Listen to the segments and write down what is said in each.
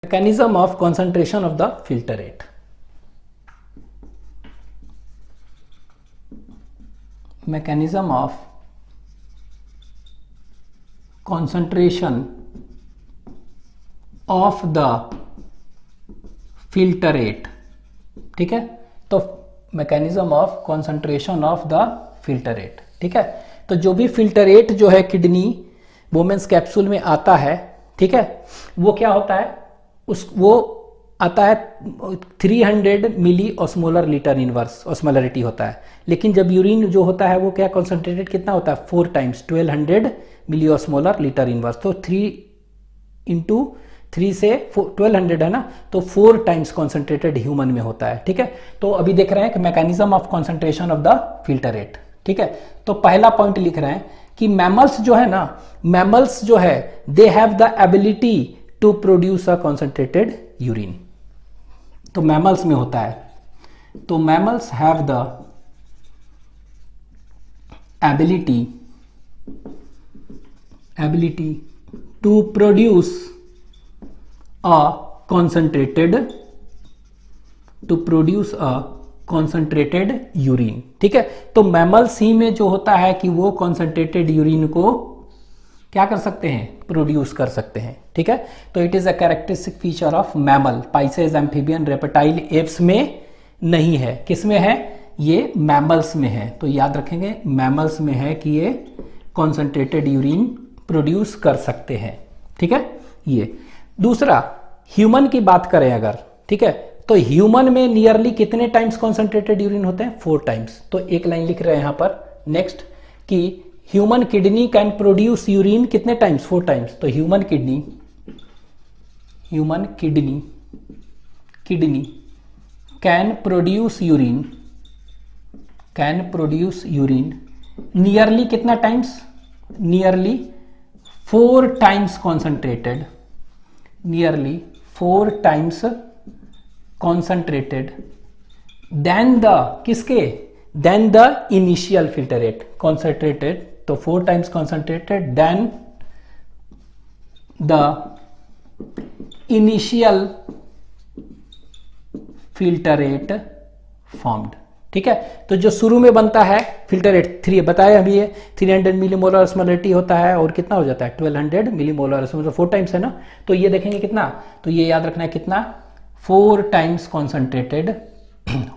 mechanism of concentration of the filtrate. Mechanism of concentration of the filtrate. ठीक है, तो mechanism of concentration of the filtrate. ठीक है, तो जो भी फिल्टरेट जो है किडनी वोमेंस कैप्सूल में आता है, ठीक है, वो क्या होता है, वो आता है 300 milli osmolar litre inverse osmolarity होता है. लेकिन जब यूरिन जो होता है वो क्या कॉन्सेंट्रेटेड कितना होता है, 4 टाइम्स 1200 मिली ऑस्मोलर लीटर इनवर्स. तो 3 इंटू 3 से 1200 है ना, तो 4 टाइम्स कॉन्सेंट्रेटेड ह्यूमन में होता है. ठीक है, तो अभी देख रहे हैं कि mechanism of concentration of the filtrate. ठीक है, तो पहला पॉइंट लिख रहे हैं कि मैमल्स जो है ना, मैमल्स जो है they have the ability to produce a concentrated urine. तो मैमल्स में होता है, तो mammals have the ability to produce a concentrated urine. ठीक है, तो मैमल्स ही में जो होता है कि वो कॉन्सेंट्रेटेड यूरिन को क्या कर सकते हैं, प्रोड्यूस कर सकते हैं. ठीक है, तो it is a characteristic feature of mammal. Pisces, amphibian, reptile, apps में नहीं है. किस में है, ये मैमल्स में है. तो याद रखेंगे मैमल्स में है कि ये कॉन्सेंट्रेटेड यूरिन प्रोड्यूस कर सकते हैं. ठीक है, ये दूसरा ह्यूमन की बात करें अगर, ठीक है, तो ह्यूमन में नियरली कितने टाइम्स कॉन्सेंट्रेटेड यूरिन होते हैं, 4 टाइम्स. तो एक लाइन लिख रहे हैं यहां पर नेक्स्ट कि human kidney can produce urine कितने टाइम्स, 4 टाइम्स. तो human kidney can produce urine nearly कितना times, nearly 4 times concentrated, nearly 4 times concentrated then the किसके, then the initial filtrate. Concentrated तो 4 times concentrated then the initial filtrate formed. ठीक है, तो जो शुरू में बनता है फिल्टरेट 3 बताया अभी, ये 300 मिलीमोलर ऑस्मोलरिटी होता है और कितना हो जाता है 1200 मिलीमोलर, मतलब 4 टाइम्स है ना. तो ये देखेंगे कितना, तो ये याद रखना है कितना, 4 टाइम्स कॉन्सेंट्रेटेड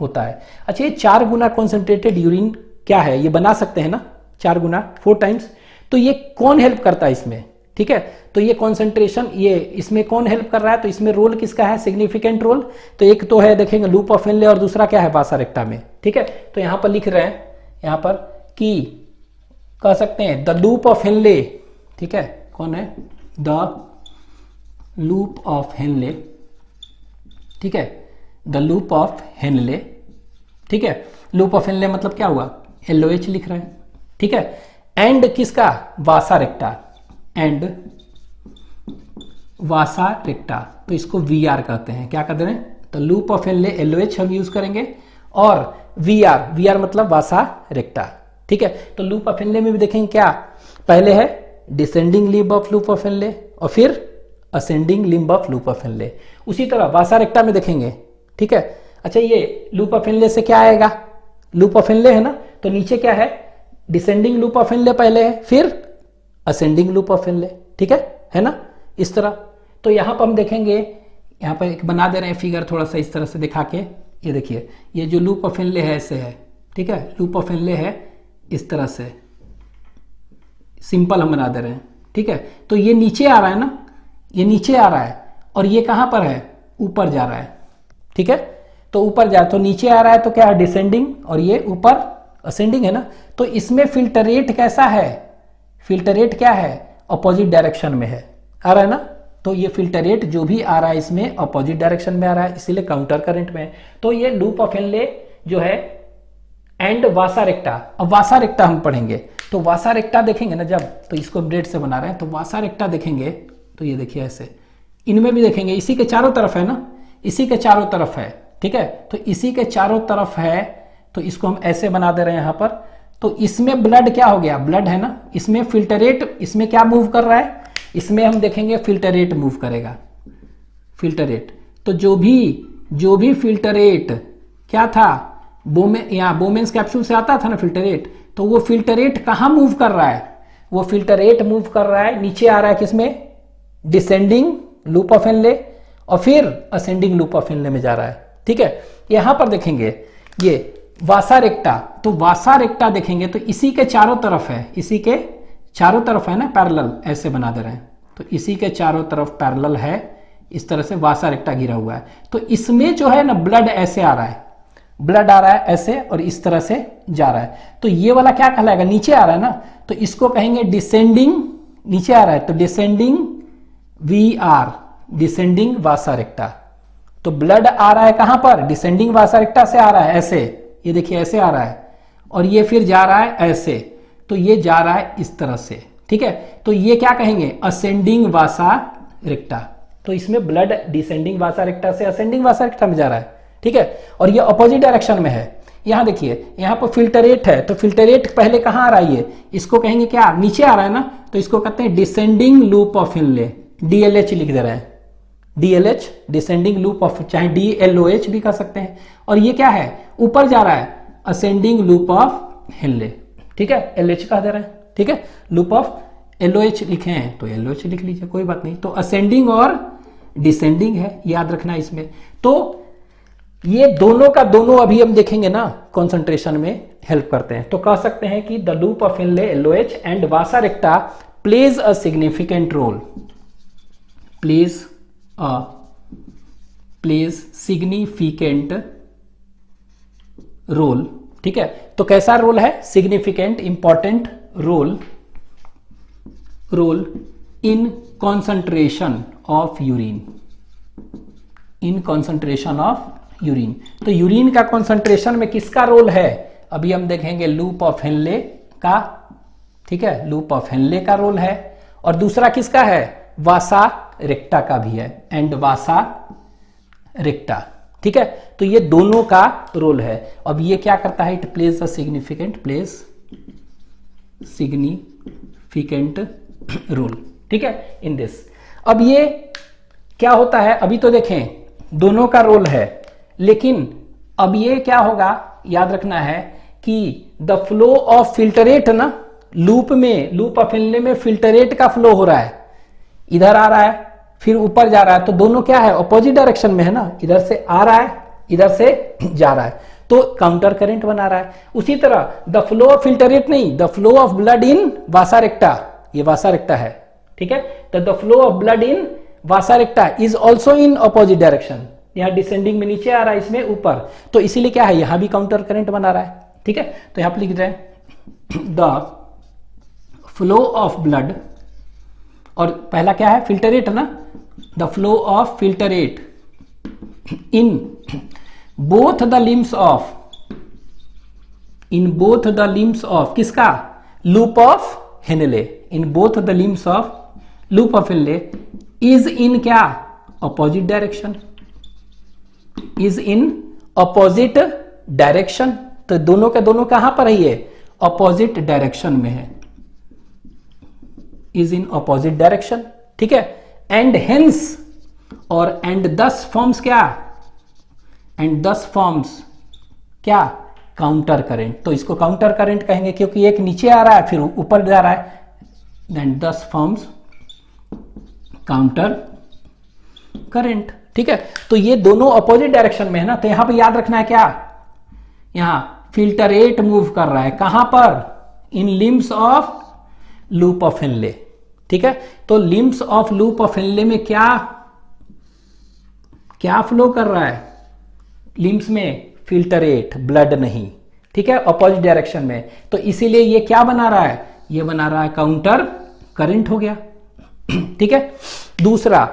होता है. अच्छा, ये 4 गुना कॉन्सेंट्रेटेड यूरिन क्या है, ये बना सकते हैं ना 4 गुना 4 टाइम्स. तो ये कौन हेल्प करता है इसमें, ठीक है, तो ये कॉन्सेंट्रेशन, ये इसमें कौन हेल्प कर रहा है, तो इसमें रोल किसका है, सिग्निफिकेंट रोल. तो एक तो है देखेंगे लूप ऑफ हेनले और दूसरा क्या है, वासा रेक्टा में. ठीक है, तो यहां पर लिख रहे हैं यहां पर कि कह सकते हैं द लूप ऑफ हेनले. ठीक है, कौन है, द लूप ऑफ हेनले. ठीक है, द लूप ऑफ हेनले. ठीक है, लूप ऑफ हेनले मतलब क्या हुआ, LOH लिख रहे हैं. ठीक है, एंड किसका, वासा रेक्टा, एंड वासा रेक्टा. तो इसको VR कहते हैं, क्या कहते हैं, तो लूप ऑफ हेनले LOH हम यूज करेंगे और VR मतलब वासा रेक्टा. ठीक है, तो लूप ऑफ हेनले में भी देखेंगे क्या, पहले है descending limb of loop of Henley और फिर ascending limb of loop of Henley. उसी तरह वासा रेक्टा में देखेंगे. ठीक है, अच्छा, ये लूप ऑफ हेनले से क्या आएगा, लूप ऑफ हेनले है ना, तो नीचे क्या है, डिसेंडिंग लूप ऑफ हेनले पहले है, फिर असेंडिंग लूप ऑफ हेनले. ठीक है ना, इस तरह. तो यहां पर हम देखेंगे, यहां पर एक बना दे रहे हैं फिगर थोड़ा सा इस तरह से दिखा के. ये देखिए, ये जो लूप ऑफ हेनले है ऐसे है. ठीक है, लूप ऑफ हेनले है इस तरह से, सिंपल हम बना दे रहे हैं. ठीक है, तो ये नीचे आ रहा है ना, ये नीचे आ रहा है और ये कहां पर है, ऊपर जा रहा है. ठीक है, तो ऊपर जा, तो नीचे आ रहा है तो क्या है, डिसेंडिंग, और ये ऊपर असेंडिंग है ना. तो इसमें फिल्टरेट कैसा है, फिल्टरेट क्या है, अपोजिट डायरेक्शन में है, आ रहा है ना. तो ये फिल्टरेट जो भी आ रहा है इसमें अपोजिट डायरेक्शन में आ रहा है, इसीलिए काउंटर करंट में है. तो ये लूप ऑफ हेनले जो है एंड वासा रेक्टा. अब वासा रेक्टा हम पढ़ेंगे, तो वासा रेक्टा देखेंगे ना जब, तो इसको हम ब्रेड से बना रहे हैं, तो वासा रेक्टा देखेंगे तो ये देखिए ऐसे, इनमें भी देखेंगे इसी के चारों तरफ है ना, इसी के चारों तरफ है. ठीक है, तो इसी के चारों तरफ है, तो इसको हम ऐसे बना दे रहे हैं यहां पर. तो इसमें ब्लड क्या हो गया, ब्लड है ना, इसमें फिल्टरेट, इसमें क्या मूव कर रहा है, इसमें हम देखेंगे फिल्टरेट मूव करेगा, फिल्टरेट। तो जो भी फिल्टरेट क्या था, बोमेन्स कैप्सूल से आता था ना फिल्टरेट, तो वो फिल्टरेट कहां मूव कर रहा है, वो फिल्टरेट मूव कर रहा है नीचे आ रहा है किसमें, डिसेंडिंग लूप ऑफ हेनले, और फिर असेंडिंग लूप ऑफ हेनले में जा रहा है। ठीक है, यहां पर देखेंगे ये वासा रेक्टा, तो वासा रेक्टा देखेंगे तो इसी के चारों तरफ है, इसी के चारों तरफ है ना पैरेलल, ऐसे बना दे रहे हैं, तो इसी के चारों तरफ पैरेलल है, इस तरह से वासा रेक्टा घिरा हुआ है। तो इसमें जो है ना ब्लड ऐसे आ रहा है, ब्लड आ रहा है ऐसे और इस तरह से जा रहा है, तो ये वाला क्या कहलाएगा, नीचे आ रहा है ना, तो इसको कहेंगे डिसेंडिंग, नीचे आ रहा है तो descending VR, descending vasa recta. तो ब्लड आ रहा है कहां पर, डिसेंडिंग वासा रेक्टा से आ रहा है ऐसे, ये देखिए ऐसे आ रहा है, और ये फिर जा रहा है ऐसे, तो ये जा रहा है इस तरह से। ठीक है, तो ये क्या कहेंगे, असेंडिंग वासा रेक्टा। तो इसमें ब्लड डिसेंडिंग वासा रेक्टा से असेंडिंग वासा रेक्टा में जा रहा है। ठीक है, और ये अपोजिट डायरेक्शन में है। यहां देखिए, यहां पर फिल्टरेट है, तो फिल्टरेट पहले कहां आ रहा है, इसको कहेंगे क्या, नीचे आ रहा है ना, तो इसको कहते हैं descending loop of Henley, DLH लिख दे रहे हैं, DLH डिसेंडिंग लूप ऑफ, चाहे DLOH भी कर सकते हैं। और ये क्या है, ऊपर जा रहा है, असेंडिंग लूप ऑफ हेनले। ठीक है, LH कह दे रहे हैं। ठीक है, लूप ऑफ LOH लिखे हैं तो LOH लिख लीजिए, कोई बात नहीं। तो असेंडिंग और डिसेंडिंग है, याद रखना इसमें। तो ये दोनों का दोनों अभी हम देखेंगे ना कंसंट्रेशन में हेल्प करते हैं। तो कह सकते हैं कि the loop of Henle LOH and vasa recta plays a significant role, plays significant role. ठीक है, तो कैसा रोल है, significant important role in concentration of urine, in concentration of urine. तो यूरिन का कॉन्सेंट्रेशन में किसका रोल है, अभी हम देखेंगे लूप ऑफ हेनले का। ठीक है, लूप ऑफ हेनले का रोल है, और दूसरा किसका है, वासा रेक्टा का भी है, एंड वासा रेक्टा। ठीक है, तो ये दोनों का रोल है। अब ये क्या करता है, it plays a significant role. ठीक है, इन दिस। अब ये क्या होता है, अभी तो देखें दोनों का रोल है, लेकिन अब ये क्या होगा, याद रखना है कि द फ्लो ऑफ फिल्टरेट ना, लूप ऑफ हेनले में फिल्टरेट का फ्लो हो रहा है, इधर आ रहा है फिर ऊपर जा रहा है, तो दोनों क्या है, अपोजिट डायरेक्शन में है ना, इधर से आ रहा है इधर से जा रहा है, तो काउंटर करंट बना रहा है। उसी तरह द फ्लो ऑफ फिल्टरेट नहीं, द फ्लो ऑफ ब्लड इन वासा रेक्टा, ये वासा रेक्टा है। ठीक है, तो the flow of blood in Vasa recta is also in opposite direction, यहां डिसेंडिंग में नीचे आ रहा है, इसमें ऊपर, तो इसीलिए क्या है, यहां भी काउंटर करंट बना रहा है। ठीक है, तो यहां पर लिख रहे हैं द फ्लो ऑफ ब्लड, और पहला क्या है, फिल्टरेट ना, the flow of filtrate in both the limbs of, किसका, loop of Henle, in both the limbs of loop of Henle is in क्या, opposite direction, is in opposite direction. तो दोनों के दोनों कहां पर है, ये अपोजिट डायरेक्शन में है, इज इन अपोजिट डायरेक्शन। ठीक है, एंड हेंस और एंड दस फॉर्म्स क्या, एंड दस फॉर्म्स क्या, काउंटर करंट। तो इसको काउंटर करंट कहेंगे क्योंकि एक नीचे आ रहा है फिर ऊपर जा रहा है, देन दस फॉर्म्स काउंटर करंट। ठीक है, तो ये दोनों अपोजिट डायरेक्शन में है ना, तो यहां पे याद रखना है क्या, यहां फिल्टरेट मूव कर रहा है कहां पर, in limbs of loop of Henle. ठीक है, तो limbs of loop of Henle में क्या फ्लो कर रहा है, लिम्स में फिल्टरेट, ब्लड नहीं। ठीक है, अपोजिट डायरेक्शन में, तो इसीलिए ये क्या बना रहा है, ये बना रहा है काउंटर करंट हो गया। ठीक है, दूसरा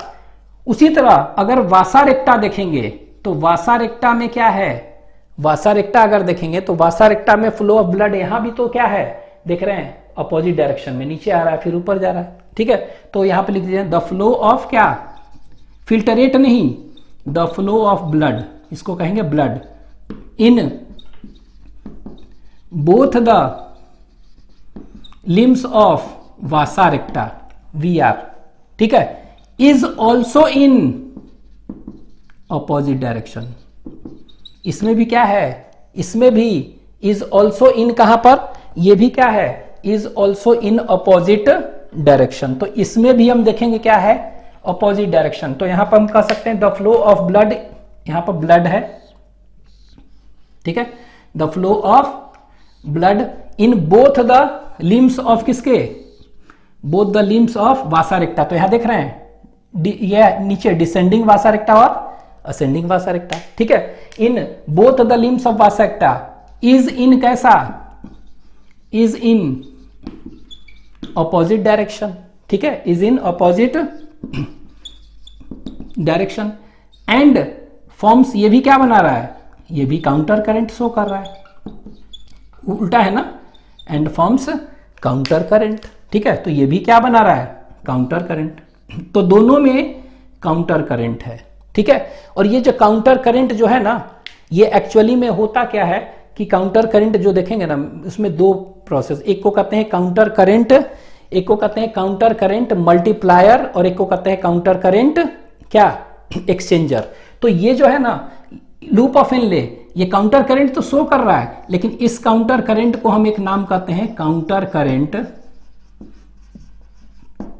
उसी तरह अगर वासा रेक्टा देखेंगे तो वासा रेक्टा में क्या है, वासा रेक्टा अगर देखेंगे तो वासा रेक्टा में फ्लो ऑफ ब्लड यहां भी तो क्या है, देख रहे हैं अपोजिट डायरेक्शन में, नीचे आ रहा है फिर ऊपर जा रहा है। ठीक है, तो यहां पे लिख दीजिए द फ्लो ऑफ क्या, फिल्टरेट नहीं, द फ्लो ऑफ ब्लड, इसको कहेंगे blood, in both the limbs of vasa रेक्टा VR। ठीक है, is also in opposite direction. इसमें भी क्या है, इसमें भी इज ऑल्सो इन, कहां पर, ये भी क्या है, is also in opposite direction. तो इसमें भी हम देखेंगे क्या है, ऑपोजिट डायरेक्शन। तो यहां पर हम कह सकते हैं द फ्लो ऑफ ब्लड, यहां पर ब्लड है, ठीक है, the flow of blood in both the limbs of किसके, both the limbs of vasa recta. तो यहां देख रहे हैं ये नीचे डिसेंडिंग वासा रेक्टा और असेंडिंग वासा रेक्टा, ठीक है। In both the limbs of vasa recta is in कैसा, इज इन ऑपोजिट डायरेक्शन, ठीक है, is in opposite direction and forms, ये भी क्या बना रहा है, ये भी काउंटर करंट शो कर रहा है, उल्टा है ना, एंड फॉर्म्स काउंटर करंट, ठीक है। तो ये भी क्या बना रहा है, काउंटर करंट। तो दोनों में काउंटर करंट है, ठीक है। और ये जो काउंटर करंट जो है ना, ये एक्चुअली में होता क्या है कि काउंटर करंट जो देखेंगे ना, उसमें दो प्रोसेस, एक को कहते हैं काउंटर करंट, एक को कहते हैं काउंटर करंट मल्टीप्लायर, और एक को कहते हैं काउंटर करंट क्या, एक्सचेंजर। तो ये जो है ना लूप ऑफ इनले, ये काउंटर करंट तो शो कर रहा है, लेकिन इस काउंटर करंट को हम एक नाम कहते हैं काउंटर करंट।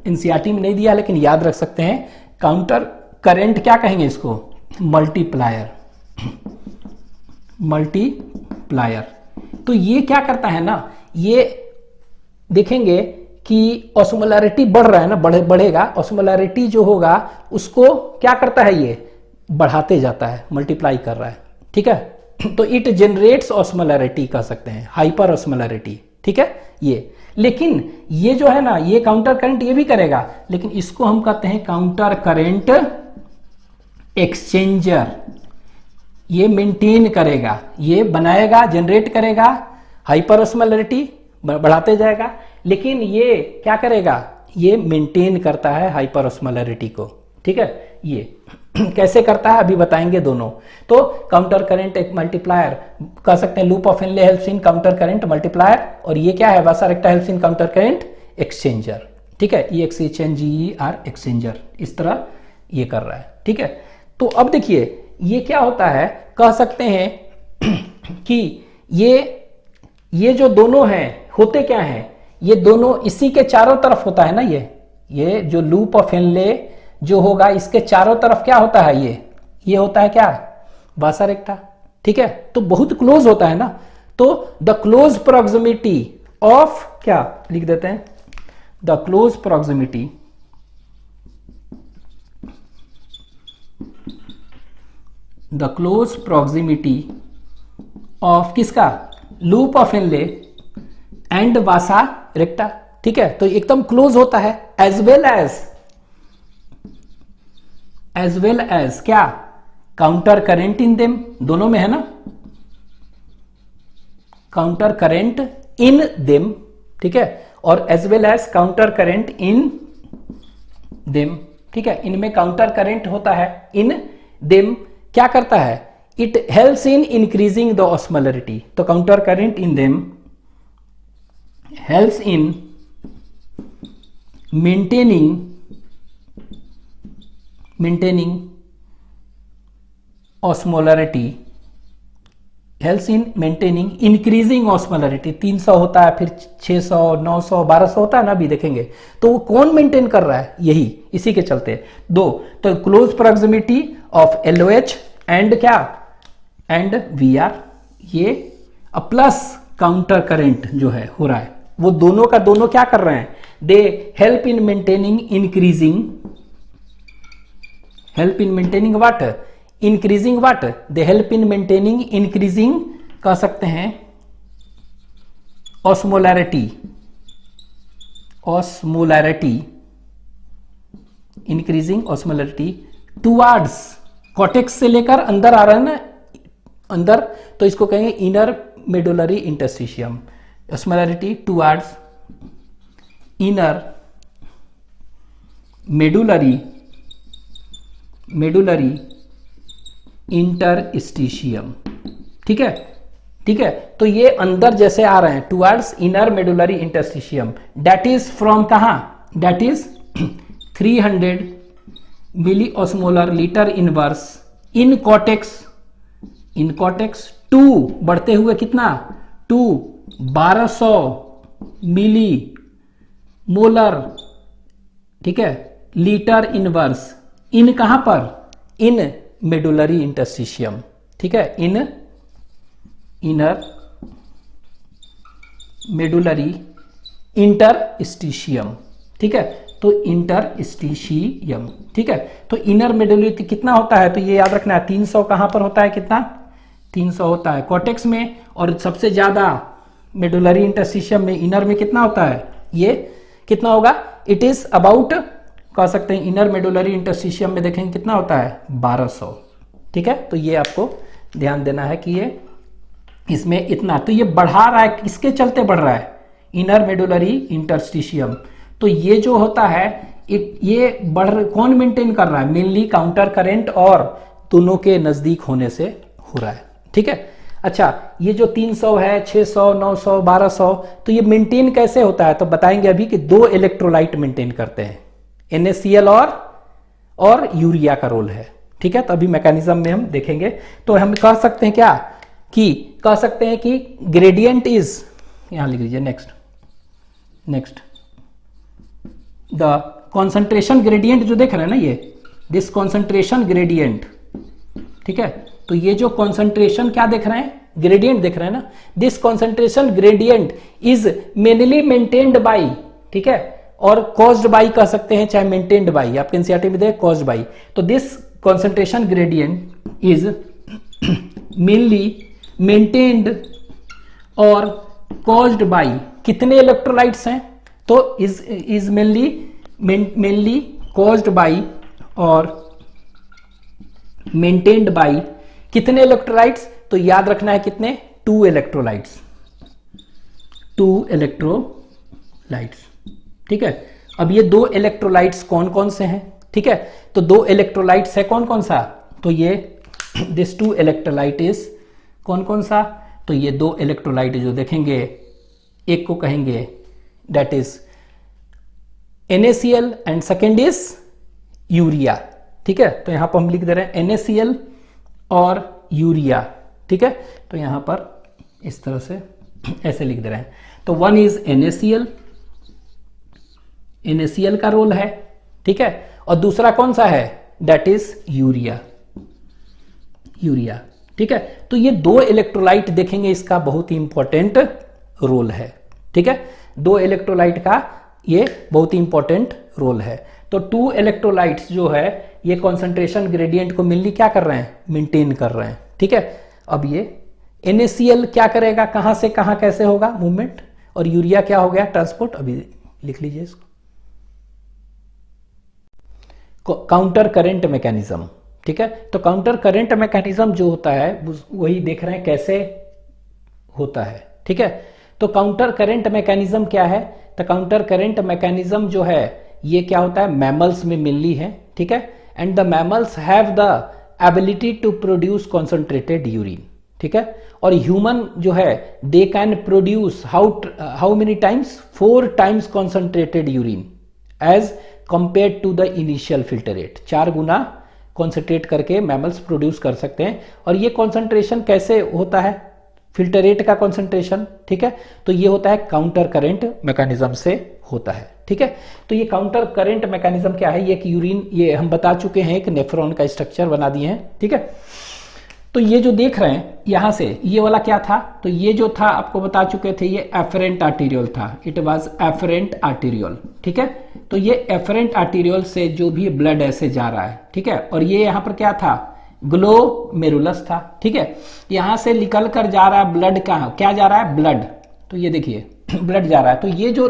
एनसीईआरटी में नहीं दिया लेकिन याद रख सकते हैं, काउंटर करंट क्या कहेंगे इसको, मल्टीप्लायर, मल्टीप्लायर। तो ये क्या करता है ना, ये देखेंगे कि ऑस्मोलैरिटी बढ़ रहा है ना, बढ़ेगा, ऑस्मोलैरिटी जो होगा उसको क्या करता है, ये बढ़ाते जाता है, मल्टीप्लाई कर रहा है, ठीक है। तो इट जनरेट्स ऑस्मोलैरिटी कह सकते हैं, हाइपर ऑस्मोलैरिटी, ठीक है ये। लेकिन ये जो है ना, ये काउंटर करंट ये भी करेगा, लेकिन इसको हम कहते हैं काउंटर करंट एक्सचेंजर। ये मेंटेन करेगा, ये बनाएगा, जनरेट करेगा, हाइपर ऑस्मोलैरिटी बढ़ाते जाएगा, लेकिन ये क्या करेगा, ये मेंटेन करता है हाइपर ऑस्मोलैरिटी को, ठीक है। ये कैसे करता है अभी बताएंगे दोनों। तो काउंटर करंट एक मल्टीप्लायर कह सकते हैं, loop of Henle helps in counter current multiplier, और ये क्या है, vasa recta helps in counter current exchanger, ठीक है, EXCHNGER एक्सचेंजर, इस तरह ये कर रहा है, ठीक है। तो अब देखिए ये क्या होता है, कह सकते हैं कि ये जो दोनों हैं होते क्या हैं, ये दोनों इसी के चारों तरफ होता है ना, ये जो लूप ऑफ इनले जो होगा इसके चारों तरफ क्या होता है, ये होता है क्या, वासा रेक्टा, ठीक है। तो बहुत क्लोज होता है ना। तो द क्लोज प्रॉक्सिमिटी ऑफ, क्या लिख देते हैं, द क्लोज प्रॉक्सिमिटी ऑफ किसका, loop of inlay and vasa recta, ठीक है। तो एकदम क्लोज होता है, एज वेल एज क्या, काउंटर करंट इन देम, दोनों में है ना, काउंटर करंट इन देम, ठीक है, और as well as counter current in them, ठीक है। इनमें काउंटर करंट होता है, इन देम क्या करता है, it helps in increasing the osmolarity. तो counter current in them helps in maintaining osmolarity, helps in maintaining increasing osmolarity। 300 होता है, फिर 600, 900, 1200 होता है ना, अभी देखेंगे। तो वो कौन मेंटेन कर रहा है, यही, इसी के चलते दो। तो close proximity of LOH and क्या, एंड VR, ये प्लस काउंटर करंट जो है हो रहा है, वो दोनों का दोनों क्या कर रहे हैं, they help in maintaining increasing what, they help in maintaining increasing कह सकते हैं osmolarity, increasing osmolarity towards, cortex से लेकर अंदर आ रहा है ना, अंदर, तो इसको कहेंगे inner medullary interstitium, osmolarity towards inner medullary interstitium, ठीक है, ठीक है। तो ये अंदर जैसे आ रहे हैं, towards inner medullary interstitium, that is from कहां, that is 300 milli osmolar litre inverse in cortex 2 बढ़ते हुए कितना 1200 मिली मोलर, ठीक है, लीटर इनवर्स। इन कहां पर, इन मेडुलरी इंटरस्टिशियम, ठीक है, इन इनर मेडुलरी इंटरस्टिशियम, ठीक है, तो इंटरस्टिशियम, ठीक है। तो इनर मेडुलरी कितना होता है, तो ये याद रखना है 300 कहां पर होता है, कितना 300 होता है कॉर्टेक्स में, और सबसे ज्यादा मेडुलरी इंटरस्टिशियम में, इनर में कितना होता है, ये कितना होगा, इट इज अबाउट, कह सकते हैं इनर मेडुलरी इंटरस्टिशियम में देखेंगे कितना होता है 1200, ठीक है। तो ये आपको ध्यान देना है कि ये इसमें इतना, तो ये बढ़ा रहा है, किसके चलते बढ़ रहा है, इनर मेडुलरी इंटरस्टिशियम। तो ये जो होता है ये कौन मेंटेन कर रहा है, मेनली काउंटर करंट और दोनों के नजदीक होने से हो रहा है, ठीक है। अच्छा, ये जो 300 है, 600, 900, 1200, तो ये मेंटेन कैसे होता है, तो बताएंगे अभी कि 2 इलेक्ट्रोलाइट मेंटेन करते हैं, NaCl और यूरिया का रोल है, ठीक है। तो अभी मैकेनिज्म में हम देखेंगे। तो हम कह सकते हैं क्या, कि कह सकते हैं कि ग्रेडियंट इज, यहां लिख लीजिए नेक्स्ट द कॉन्सेंट्रेशन ग्रेडियंट जो देख रहे हैं ना, ये दिस कॉन्सेंट्रेशन ग्रेडियंट, ठीक है। तो ये जो कॉन्सेंट्रेशन क्या देख रहे हैं, ग्रेडियंट देख रहे हैं ना, this concentration gradient is mainly maintained by, ठीक है, और कॉज्ड बाई कह सकते हैं, चाहे मेंटेन्ड बाई, आपके एनसीईआरटी में दे कॉज्ड बाई। तो this concentration gradient is mainly maintained और कॉज्ड बाई कितने इलेक्ट्रोलाइट्स हैं, तो इज मेनली कॉज्ड बाई और मेंटेन्ड बाई कितने इलेक्ट्रोलाइट्स, तो याद रखना है कितने, 2 इलेक्ट्रोलाइट्स, ठीक है। अब ये 2 इलेक्ट्रोलाइट्स कौन कौन से हैं, ठीक है। तो 2 इलेक्ट्रोलाइट्स है कौन कौन सा, तो ये दिस 2 इलेक्ट्रोलाइट इज कौन कौन सा, तो ये 2 इलेक्ट्रोलाइट जो देखेंगे, एक को कहेंगे that is NaCl and second is urea, ठीक है। तो यहां पर हम लिख दे रहे हैं NaCl और यूरिया, ठीक है। तो यहां पर इस तरह से ऐसे लिख दे रहे हैं। तो वन इज NaCl का रोल है, ठीक है, और दूसरा कौन सा है, दैट इज यूरिया, ठीक है। तो ये 2 इलेक्ट्रोलाइट देखेंगे, इसका बहुत ही इंपॉर्टेंट रोल है, ठीक है। 2 इलेक्ट्रोलाइट का ये बहुत ही इंपॉर्टेंट रोल है। तो 2 इलेक्ट्रोलाइट्स जो है ये कॉन्सेंट्रेशन ग्रेडियंट को मेनली क्या कर रहे हैं, मेंटेन कर रहे हैं, ठीक है। अब ये NaCl क्या करेगा, कहां से कहां कैसे होगा मूवमेंट, और यूरिया क्या हो गया, ट्रांसपोर्ट। अभी लिख लीजिए इसको, काउंटर करंट मैकेनिज्म, ठीक है। तो काउंटर करंट मैकेनिज्म जो होता है वही देख रहे हैं कैसे होता है, ठीक है। तो काउंटर करंट मैकेनिज्म क्या है, तो काउंटर करंट मैकेनिज्म जो है ये क्या होता है, मैमल्स में मेनली है, ठीक है। And the mammals have the ability to produce concentrated urine, ठीक है। और ह्यूमन जो है they can produce how many times, 4 times concentrated urine as compare to the initial filter rate, 4 गुना कॉन्सेंट्रेट करके मैमल्स प्रोड्यूस कर सकते हैं। और ये कॉन्सेंट्रेशन कैसे होता है, फिल्टर रेट का कॉन्सेंट्रेशन, ठीक है। तो ये होता है काउंटर करंट मैकेनिज्म से होता है, ठीक है। तो ये काउंटर करंट मैकेनिज्म क्या है, ये कि यूरिन, ये हम बता चुके हैं, एक नेफ्रॉन का स्ट्रक्चर बना दिए हैं, ठीक है। तो ये जो देख रहे हैं यहां से, ये वाला क्या था, तो ये जो था आपको बता चुके थे, ये एफरेंट आर्टीरियल था, इट वाज एफरेंट आर्टीरियल, ठीक है। तो ये एफरेंट आर्टीरियल से जो भी ब्लड ऐसे जा रहा है, ठीक है। और ये यहां पर क्या था, ग्लोमेरुलस था, ठीक है। यहां से निकल कर जा रहा है ब्लड, कहां क्या जा रहा है, ब्लड। तो ये देखिए ब्लड जा रहा है, तो ये जो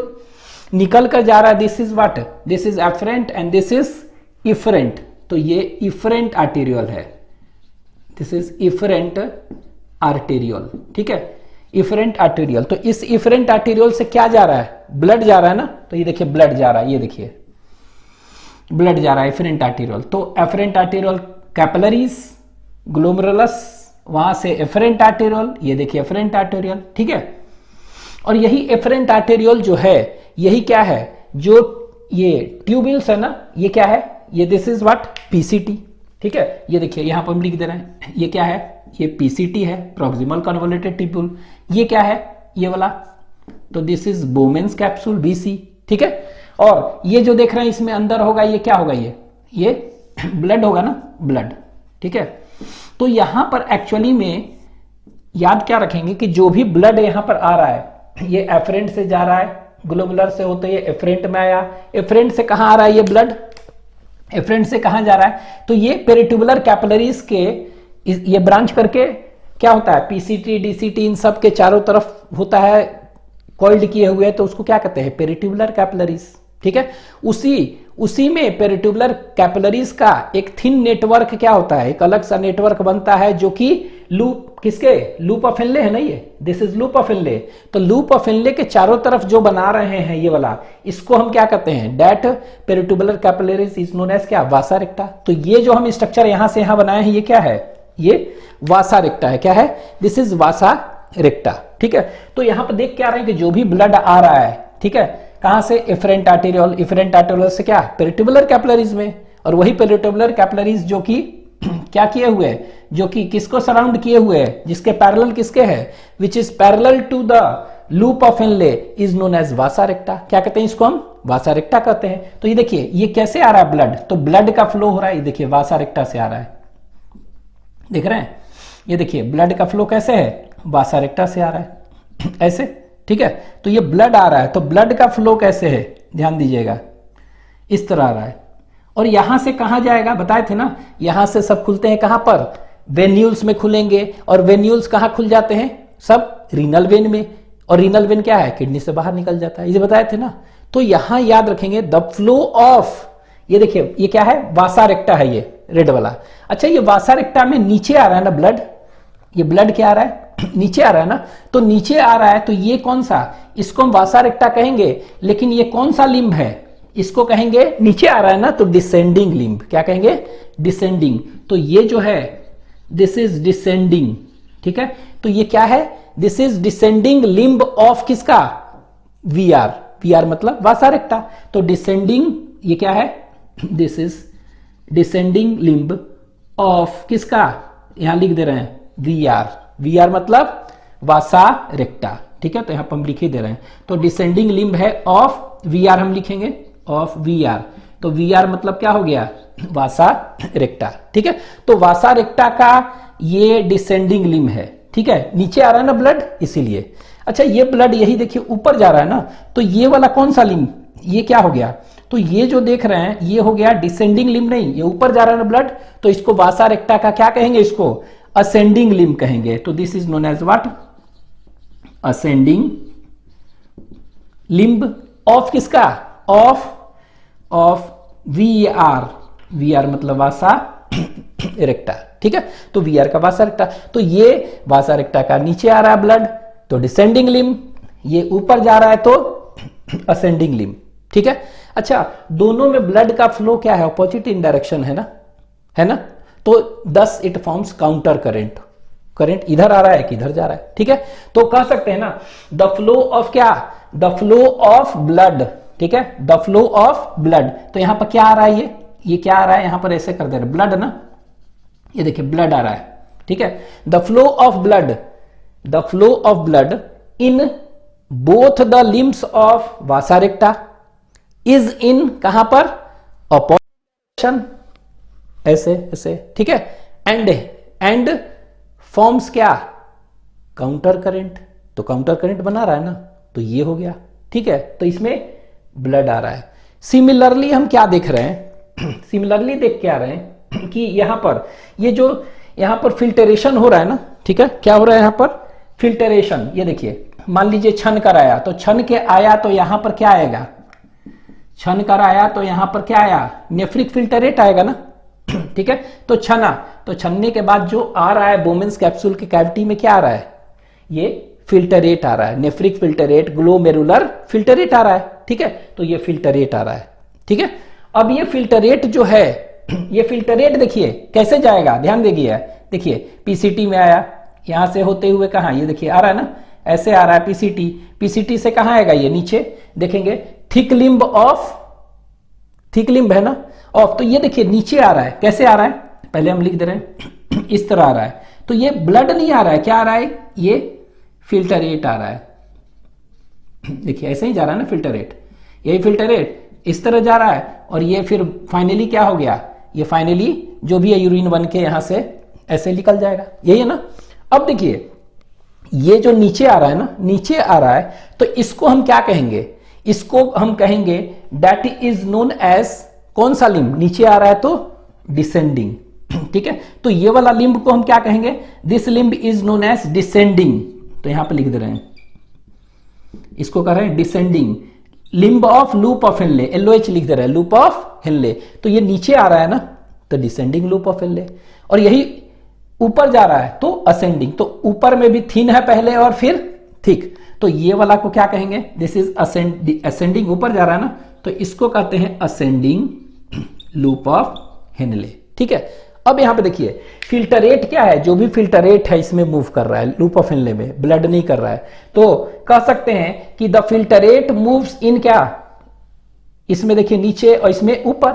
निकल कर जा रहा है, this is what, this is afferent and this is efferent. तो ये इफरेंट आर्टीरियल है, दिस इज इफरेंट आर्टेरियल, ठीक है, इफरेंट आर्टेरियल। तो इस इफरेंट आर्टेरियल से क्या जा रहा है, ब्लड जा रहा है ना, तो ये देखिए ब्लड जा रहा है, ये देखिए ब्लड जा रहा है इफरेंट आर्टेरियल। तो एफरेंट आर्टेरियल कैपिलरीज, ग्लोमेरुलस, वहां से एफरेंट आर्टेरियल, ये देखिए एफरेंट आर्टेरियल, ठीक है। और यही एफरेंट आर्टेरियल जो है, यही क्या है, जो ये ट्यूब्यूल्स है ना, ये क्या है, ये दिस इज व्हाट, पीसीटी, ठीक है, ये देखिए यहां पर हम लिख दे रहे हैं, ये क्या है, ये पीसीटी है, प्रॉक्सिमल कन्वोल्यूटेड ट्यूब्यूल। ये क्या है, ये वाला, तो this is Bowman's capsule BC. ठीक है, और ये जो देख रहे हैं इसमें अंदर होगा, ये क्या होगा, ये ब्लड होगा ना, ब्लड। ठीक है, तो यहां पर एक्चुअली में याद क्या रखेंगे कि जो भी ब्लड यहां पर आ रहा है, ये एफरेंट से जा रहा है, ग्लोबुलर से होते ये एफरेंट में आया, एफरेंट से कहां आ रहा है ये ब्लड, एफरेंट से कहां जा रहा है, तो ये पेरिट्यूबुलर कैपिलरीज के ये ब्रांच करके क्या होता है, पीसीटी डीसीटी इन सब के चारों तरफ होता है कॉइल्ड किए हुए, तो उसको क्या कहते हैं, पेरिट्यूबुलर कैपिलरीज। ठीक है, उसी में पेरिट्यूबुलर कैपिलरीज का एक थिन नेटवर्क क्या होता है, एक अलग सा नेटवर्क बनता है जो कि लूप, किसके, लूप ऑफ इनले है ना, ये दिस इज लूप ऑफ इनले। तो लूप ऑफ इनले के चारों तरफ जो बना रहे हैं ये वाला, इसको हम क्या कहते हैं, that peritubular capillaries is known as क्या, वासा रेक्टा। तो ये जो हम स्ट्रक्चर यहां से यहां बनाए हैं, ये क्या है, ये वासा रेक्टा है। क्या है, दिस इज वासा रेक्टा। ठीक है, तो यहां पर देख क्या रहे हैं कि जो भी ब्लड आ रहा है, ठीक है, कहां से, एफरेंट आर्टेरियोल, एफरेंट आर्टेरियोल से क्या, पेरिट्यूबुलर कैपिलरीज में, और वही पेरिट्यूबुलर कैपिलरीज जो कि क्या किए हुए हैं, जो कि किसको सराउंड किए हुए हैं, जिसके पैरेलल किसके है, which is parallel to the loop of Henle is known as vasa recta. क्या कहते हैं इसको हम, वासा रेक्टा कहते हैं। तो ये देखिए ये कैसे आ रहा है ब्लड, तो ब्लड का फ्लो हो रहा है, ये देखिए वासा रेक्टा से आ रहा है, देख रहे हैं, ये देखिए ब्लड का फ्लो कैसे है, वासा रेक्टा से आ रहा है ऐसे। ठीक है, तो ये ब्लड आ रहा है, तो ब्लड का फ्लो कैसे है, ध्यान दीजिएगा, इस तरह आ रहा है, और यहां से कहां जाएगा, बताए थे ना, यहां से सब खुलते हैं कहां पर, वेन्यूल्स में खुलेंगे, और वेन्यूल्स कहां खुल जाते हैं, सब रीनल वेन में, और रीनल वेन क्या है, किडनी से बाहर निकल जाता है, ये बताए थे ना। तो यहां याद रखेंगे द फ्लो ऑफ, ये देखिए ये क्या है, वासा रेक्टा है, ये रेड वाला। अच्छा, ये वासा रेक्टा में नीचे आ रहा है ना ब्लड, ये ब्लड क्या आ रहा है, नीचे आ रहा है ना, तो नीचे आ रहा है, तो ये कौन सा, इसको हम वासा रेक्टा कहेंगे, लेकिन ये कौन सा लिम्ब है, इसको कहेंगे, नीचे आ रहा है ना, तो डिसेंडिंग लिम्ब। क्या कहेंगे, डिसेंडिंग। तो ये जो है दिस इज डिसेंडिंग। ठीक है, तो ये क्या है, this is descending limb of किसका, वीआर, वीआर मतलब वासा रेक्टा। तो डिसेंडिंग ये क्या है, this is descending limb of किसका, यहां लिख दे रहे हैं वीआर, वीआर मतलब वासा रेक्टा। ठीक है, तो यहां पर हम लिख ही दे रहे हैं, तो डिसेंडिंग लिम्ब है ऑफ वीआर, हम लिखेंगे ऑफ वीआर, तो वीआर मतलब क्या हो गया, वासा रेक्टा। ठीक है, तो वासा रेक्टा का ये डिसेंडिंग लिम्ब है। ठीक है, नीचे आ रहा है ना ब्लड, इसीलिए। अच्छा, ये ब्लड यही देखिए ऊपर जा रहा है ना, तो ये वाला कौन सा लिम्ब, ये क्या हो गया, तो ये जो देख रहे हैं ये हो गया डिसेंडिंग लिम्ब, नहीं, ये ऊपर जा रहा है ना ब्लड, तो इसको वासा रेक्टा का क्या कहेंगे, इसको असेंडिंग लिम्ब कहेंगे। तो this is known as what, ascending limb of किसका, ऑफ वीआर, वीआर मतलब वासा रेक्टा। ठीक है, तो वीआर का वासा रेक्टा, तो ये वासा रेक्टा का नीचे आ रहा है ब्लड, तो डिसेंडिंग लिम्ब, ये ऊपर जा रहा है तो असेंडिंग लिम्ब। ठीक है, अच्छा, दोनों में ब्लड का फ्लो क्या है, ऑपोजिट इन डायरेक्शन है ना, तो thus it forms counter current, current इधर आ रहा है कि इधर जा रहा है। ठीक है, तो कह सकते हैं ना द फ्लो ऑफ क्या, द फ्लो ऑफ ब्लड। ठीक है, द फ्लो ऑफ ब्लड, तो यहां पर क्या आ रहा है, ये क्या आ रहा है, यहां पर ऐसे कर दे रहे ब्लड ना, ये देखिए ब्लड आ रहा है। ठीक है, the flow of blood, the flow of blood in both the limbs of vasa recta is in कहां पर, अपोजिशन, ऐसे ऐसे। ठीक है, एंड फॉर्म्स क्या, काउंटर करंट, तो काउंटर करंट बना रहा है ना, तो ये हो गया। ठीक है, तो इसमें ब्लड आ रहा है। सिमिलरली हम क्या देख रहे हैं, सिमिलरली देख के आ रहे हैं कि यहां पर ये जो यहां पर फिल्टरेशन हो रहा है ना, ठीक है, क्या हो रहा है यहां पर, फिल्टरेशन। ये देखिए मान लीजिए छन कर आया, तो छन के आया तो यहां पर क्या आएगा, छन कर आया तो यहां पर क्या आया, नेफ्रिक फिल्टरेट आएगा ना। ठीक है, तो छना, तो छनने के बाद जो आ रहा है बोमेन्स कैप्सूल के कैविटी में क्या आ रहा है, ये फिल्टरेट आ रहा है, नेफ्रिक फिल्टरेट, ग्लोमेरुलर फिल्टरेट आ रहा है। ठीक है, तो ये फिल्टरेट आ रहा है। ठीक है, अब ये फिल्टरेट जो है, ये फिल्टरेट देखिए कैसे जाएगा, ध्यान देखिए, देखिए पीसीटी में आया, यहां से होते हुए कहां, ये देखिए आ रहा है ना, ऐसे आ रहा है पीसीटी, पीसीटी से कहां आएगा, ये नीचे देखेंगे thick limb of, thick limb है ना ऑफ, तो ये देखिए नीचे आ रहा है, कैसे आ रहा है, पहले हम लिख दे रहे हैं इस तरह आ रहा है, तो ये ब्लड नहीं आ रहा है, क्या आ रहा है, ये फिल्टर रेट आ रहा है। देखिए ऐसे ही जा रहा है ना फिल्टर रेट, यही फिल्टर रेट इस तरह जा रहा है, और ये फिर फाइनली क्या हो गया, ये फाइनली जो भी है यूरिन बन के यहां से ऐसे निकल जाएगा, यही है ना। अब देखिए ये जो नीचे आ रहा है ना, नीचे आ रहा है, तो इसको हम क्या कहेंगे, इसको हम कहेंगे दैट इज नोन एज, कौन सा लिम्ब, नीचे आ रहा है तो डिसेंडिंग, ठीक है। तो ये वाला लिम्ब को हम क्या कहेंगे, this limb is known as descending, तो यहां पे लिख दे रहे हैं, इसको कह रहे हैं descending limb of loop of Henley, LOH लिख दे रहे हैं, लूप ऑफ हेनले। तो ये नीचे आ रहा है ना, तो डिसेंडिंग लूप ऑफ हेनले, और यही ऊपर जा रहा है तो असेंडिंग, तो ऊपर में भी थिन है पहले और फिर थिक, तो ये वाला को क्या कहेंगे, दिस इज असेंडिंग, ऊपर जा रहा है ना, तो इसको कहते हैं असेंडिंग लूप ऑफ हेनले, ठीक है। अब यहां पे देखिए फिल्टरेट क्या है, जो भी फिल्टरेट है इसमें मूव कर रहा है, लूप ऑफ हेनले में ब्लड नहीं कर रहा है, तो कह सकते हैं कि द फिल्टरेट मूव्स इन क्या, इसमें देखिए नीचे और इसमें ऊपर,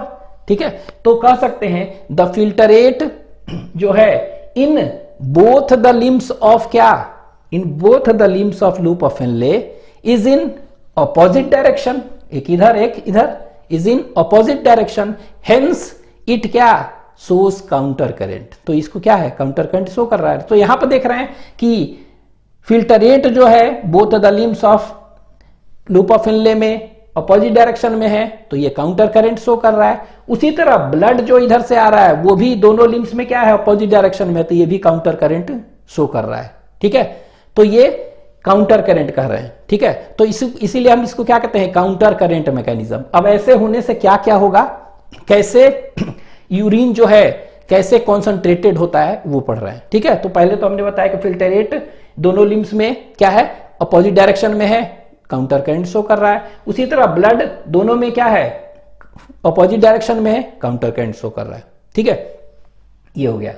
ठीक है। तो कह सकते हैं द फिल्टरेट जो है in both the limbs of क्या, in both the limbs of loop of Henle is in opposite direction, एक इधर एक इधर, is in opposite direction, hence it क्या सोस काउंटर करंट, तो इसको क्या है काउंटर करंट शो कर रहा है। तो यहां पर देख रहे हैं कि फिल्टरेट जो है both the limbs of loop of Henle में अपोजिट डायरेक्शन में है, तो ये काउंटर करंट शो कर रहा है। उसी तरह ब्लड जो इधर से आ रहा है वो भी दोनों लिम्स में क्या है अपोजिट डायरेक्शन में, तो ये भी काउंटर करंट शो कर रहा है, ठीक है। तो ये काउंटर करंट कह रहे हैं, ठीक है। तो इसीलिए हम इसको क्या कहते हैं काउंटर करंट मैकेनिज्म। अब ऐसे होने से क्या क्या होगा, कैसे यूरिन जो है कैसे कॉन्सेंट्रेटेड होता है वो पढ़ रहे हैं, ठीक है। तो पहले तो हमने बताया कि फिल्टरेट दोनों लिम्स में क्या है अपोजिट डायरेक्शन में है, काउंटर करंट शो कर रहा है। उसी तरह ब्लड दोनों में क्या है अपोजिट डायरेक्शन में है, काउंटर करंट शो कर रहा है, ठीक है। ये हो गया।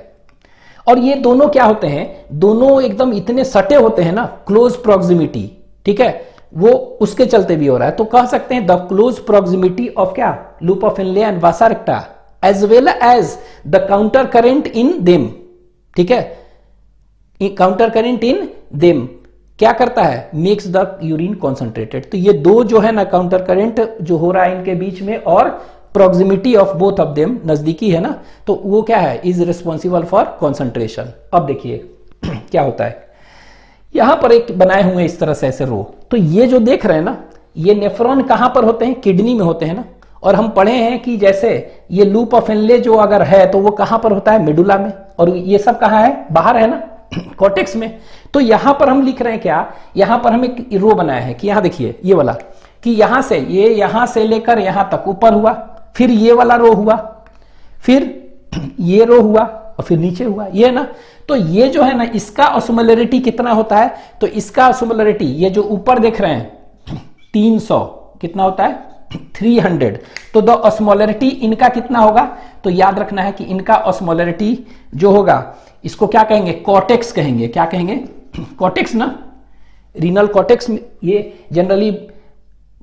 और ये दोनों क्या होते हैं, दोनों एकदम इतने सटे होते हैं ना, क्लोज प्रॉक्सिमिटी, ठीक है, वो उसके चलते भी हो रहा है। तो कह सकते हैं द क्लोज प्रॉक्सिमिटी ऑफ क्या loop of Henle and vasa recta as well as the counter current in them, ठीक है। काउंटर करंट इन देम क्या करता है, मेक्स द यूरिन कॉन्सेंट्रेटेड। तो ये दो जो है ना काउंटर करंट जो हो रहा है इनके बीच में, और proximity of both of them नजदीकी है ना, तो वो क्या है इज रिस्पॉन्सिबल फॉर कॉन्सेंट्रेशन। अब देखिए क्या होता है, यहां पर एक बनाए हुए इस तरह से ऐसे रो, तो ये जो देख रहे हैं ना, ये नेफ्रॉन कहां पर होते हैं, किडनी में होते हैं ना। और हम पढ़े हैं कि जैसे ये लूप ऑफ हेनले जो अगर है तो वो कहां पर होता है, मेडुला में, और ये सब कहां है, बाहर है ना कॉर्टेक्स में। तो यहां पर हम लिख रहे हैं क्या, यहां पर हम एक रो बनाया है कि यहां देखिए ये वाला, कि यहां से ये यहां से लेकर यहां तक ऊपर हुआ, फिर ये वाला रो हुआ, फिर ये रो हुआ, और फिर नीचे हुआ, ये ना। तो ये जो है ना इसका ऑस्मोलरिटी कितना होता है, तो इसका ऑस्मोलरिटी ये जो ऊपर देख रहे हैं 300 कितना होता है 300, तो द ऑस्मोलरिटी इनका कितना होगा, तो याद रखना है कि इनका ऑस्मोलरिटी जो होगा इसको क्या कहेंगे, कॉर्टेक्स कहेंगे। क्या कहेंगे, कॉर्टेक्स ना, रीनल कॉर्टेक्स। ये generally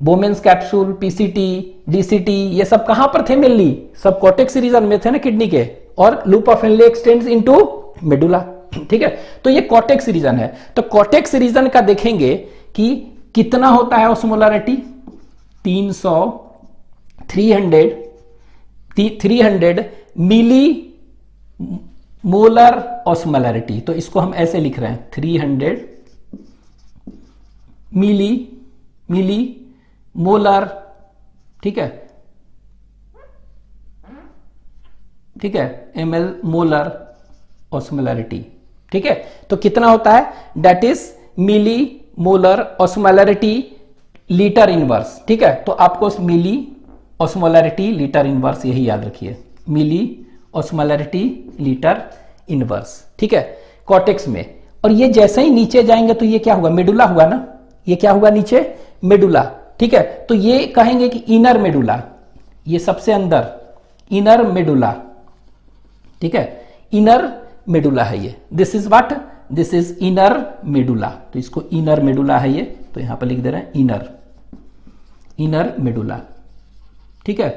Bowman's capsule, PCT, DCT ये सब कहां पर थे, मेनली सब कॉर्टेक्स रीजन में थे ना किडनी के, और loop of Henley x tends into medulla, ठीक है। तो ये कॉर्टेक्स रीजन है। तो कॉर्टेक्स रीजन का देखेंगे कि कितना होता है ऑस्मोलरिटी, 300 मिली मोलर ऑस्मोलरिटी। तो इसको हम ऐसे लिख रहे हैं 300 मिली मोलर, ठीक है, ठीक है, ml मोलर ऑस्मोलरिटी, ठीक है। तो कितना होता है, that is milli molar osmolarity litre inverse, ठीक है। तो आपको मिली ऑस्मोलरिटी लीटर इनवर्स यही याद रखिए, मिली ऑस्मोलरिटी लीटर इनवर्स, ठीक है, कॉर्टेक्स में। और ये जैसे ही नीचे जाएंगे तो ये क्या हुआ, मेडुला हुआ ना, ये क्या हुआ नीचे, मेडुला, ठीक है। तो ये कहेंगे कि इनर मेडुला, ये सबसे अंदर इनर मेडुला, ठीक है, इनर मेडुला है ये, this is what, this is inner medulla. तो इसको इनर मेडुला है ये, तो यहां पर लिख दे रहे हैं इनर मेडुला, ठीक है।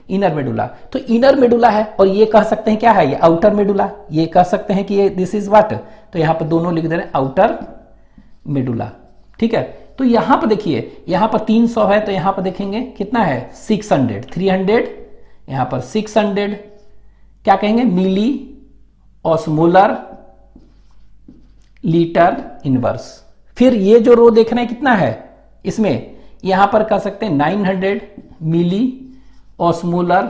Inner medulla. तो इनर मेडुला है और ये कह सकते हैं क्या है, ये आउटर मेडुला, ये कह सकते हैं कि ये दिस इज व्हाट, तो यहां पर दोनों लिख दे रहे हैं आउटर मेडुला। ठीक है, तो यहां पर देखिए, यहां पर 300 है तो यहां पर देखेंगे कितना है 600, 300, यहां पर 600 क्या कहेंगे मिली ऑस्मोलर लीटर इनवर्स। फिर ये जो रो देख रहे हैं कितना है इसमें, यहां पर कह सकते हैं 900 मिली ऑस्मोलर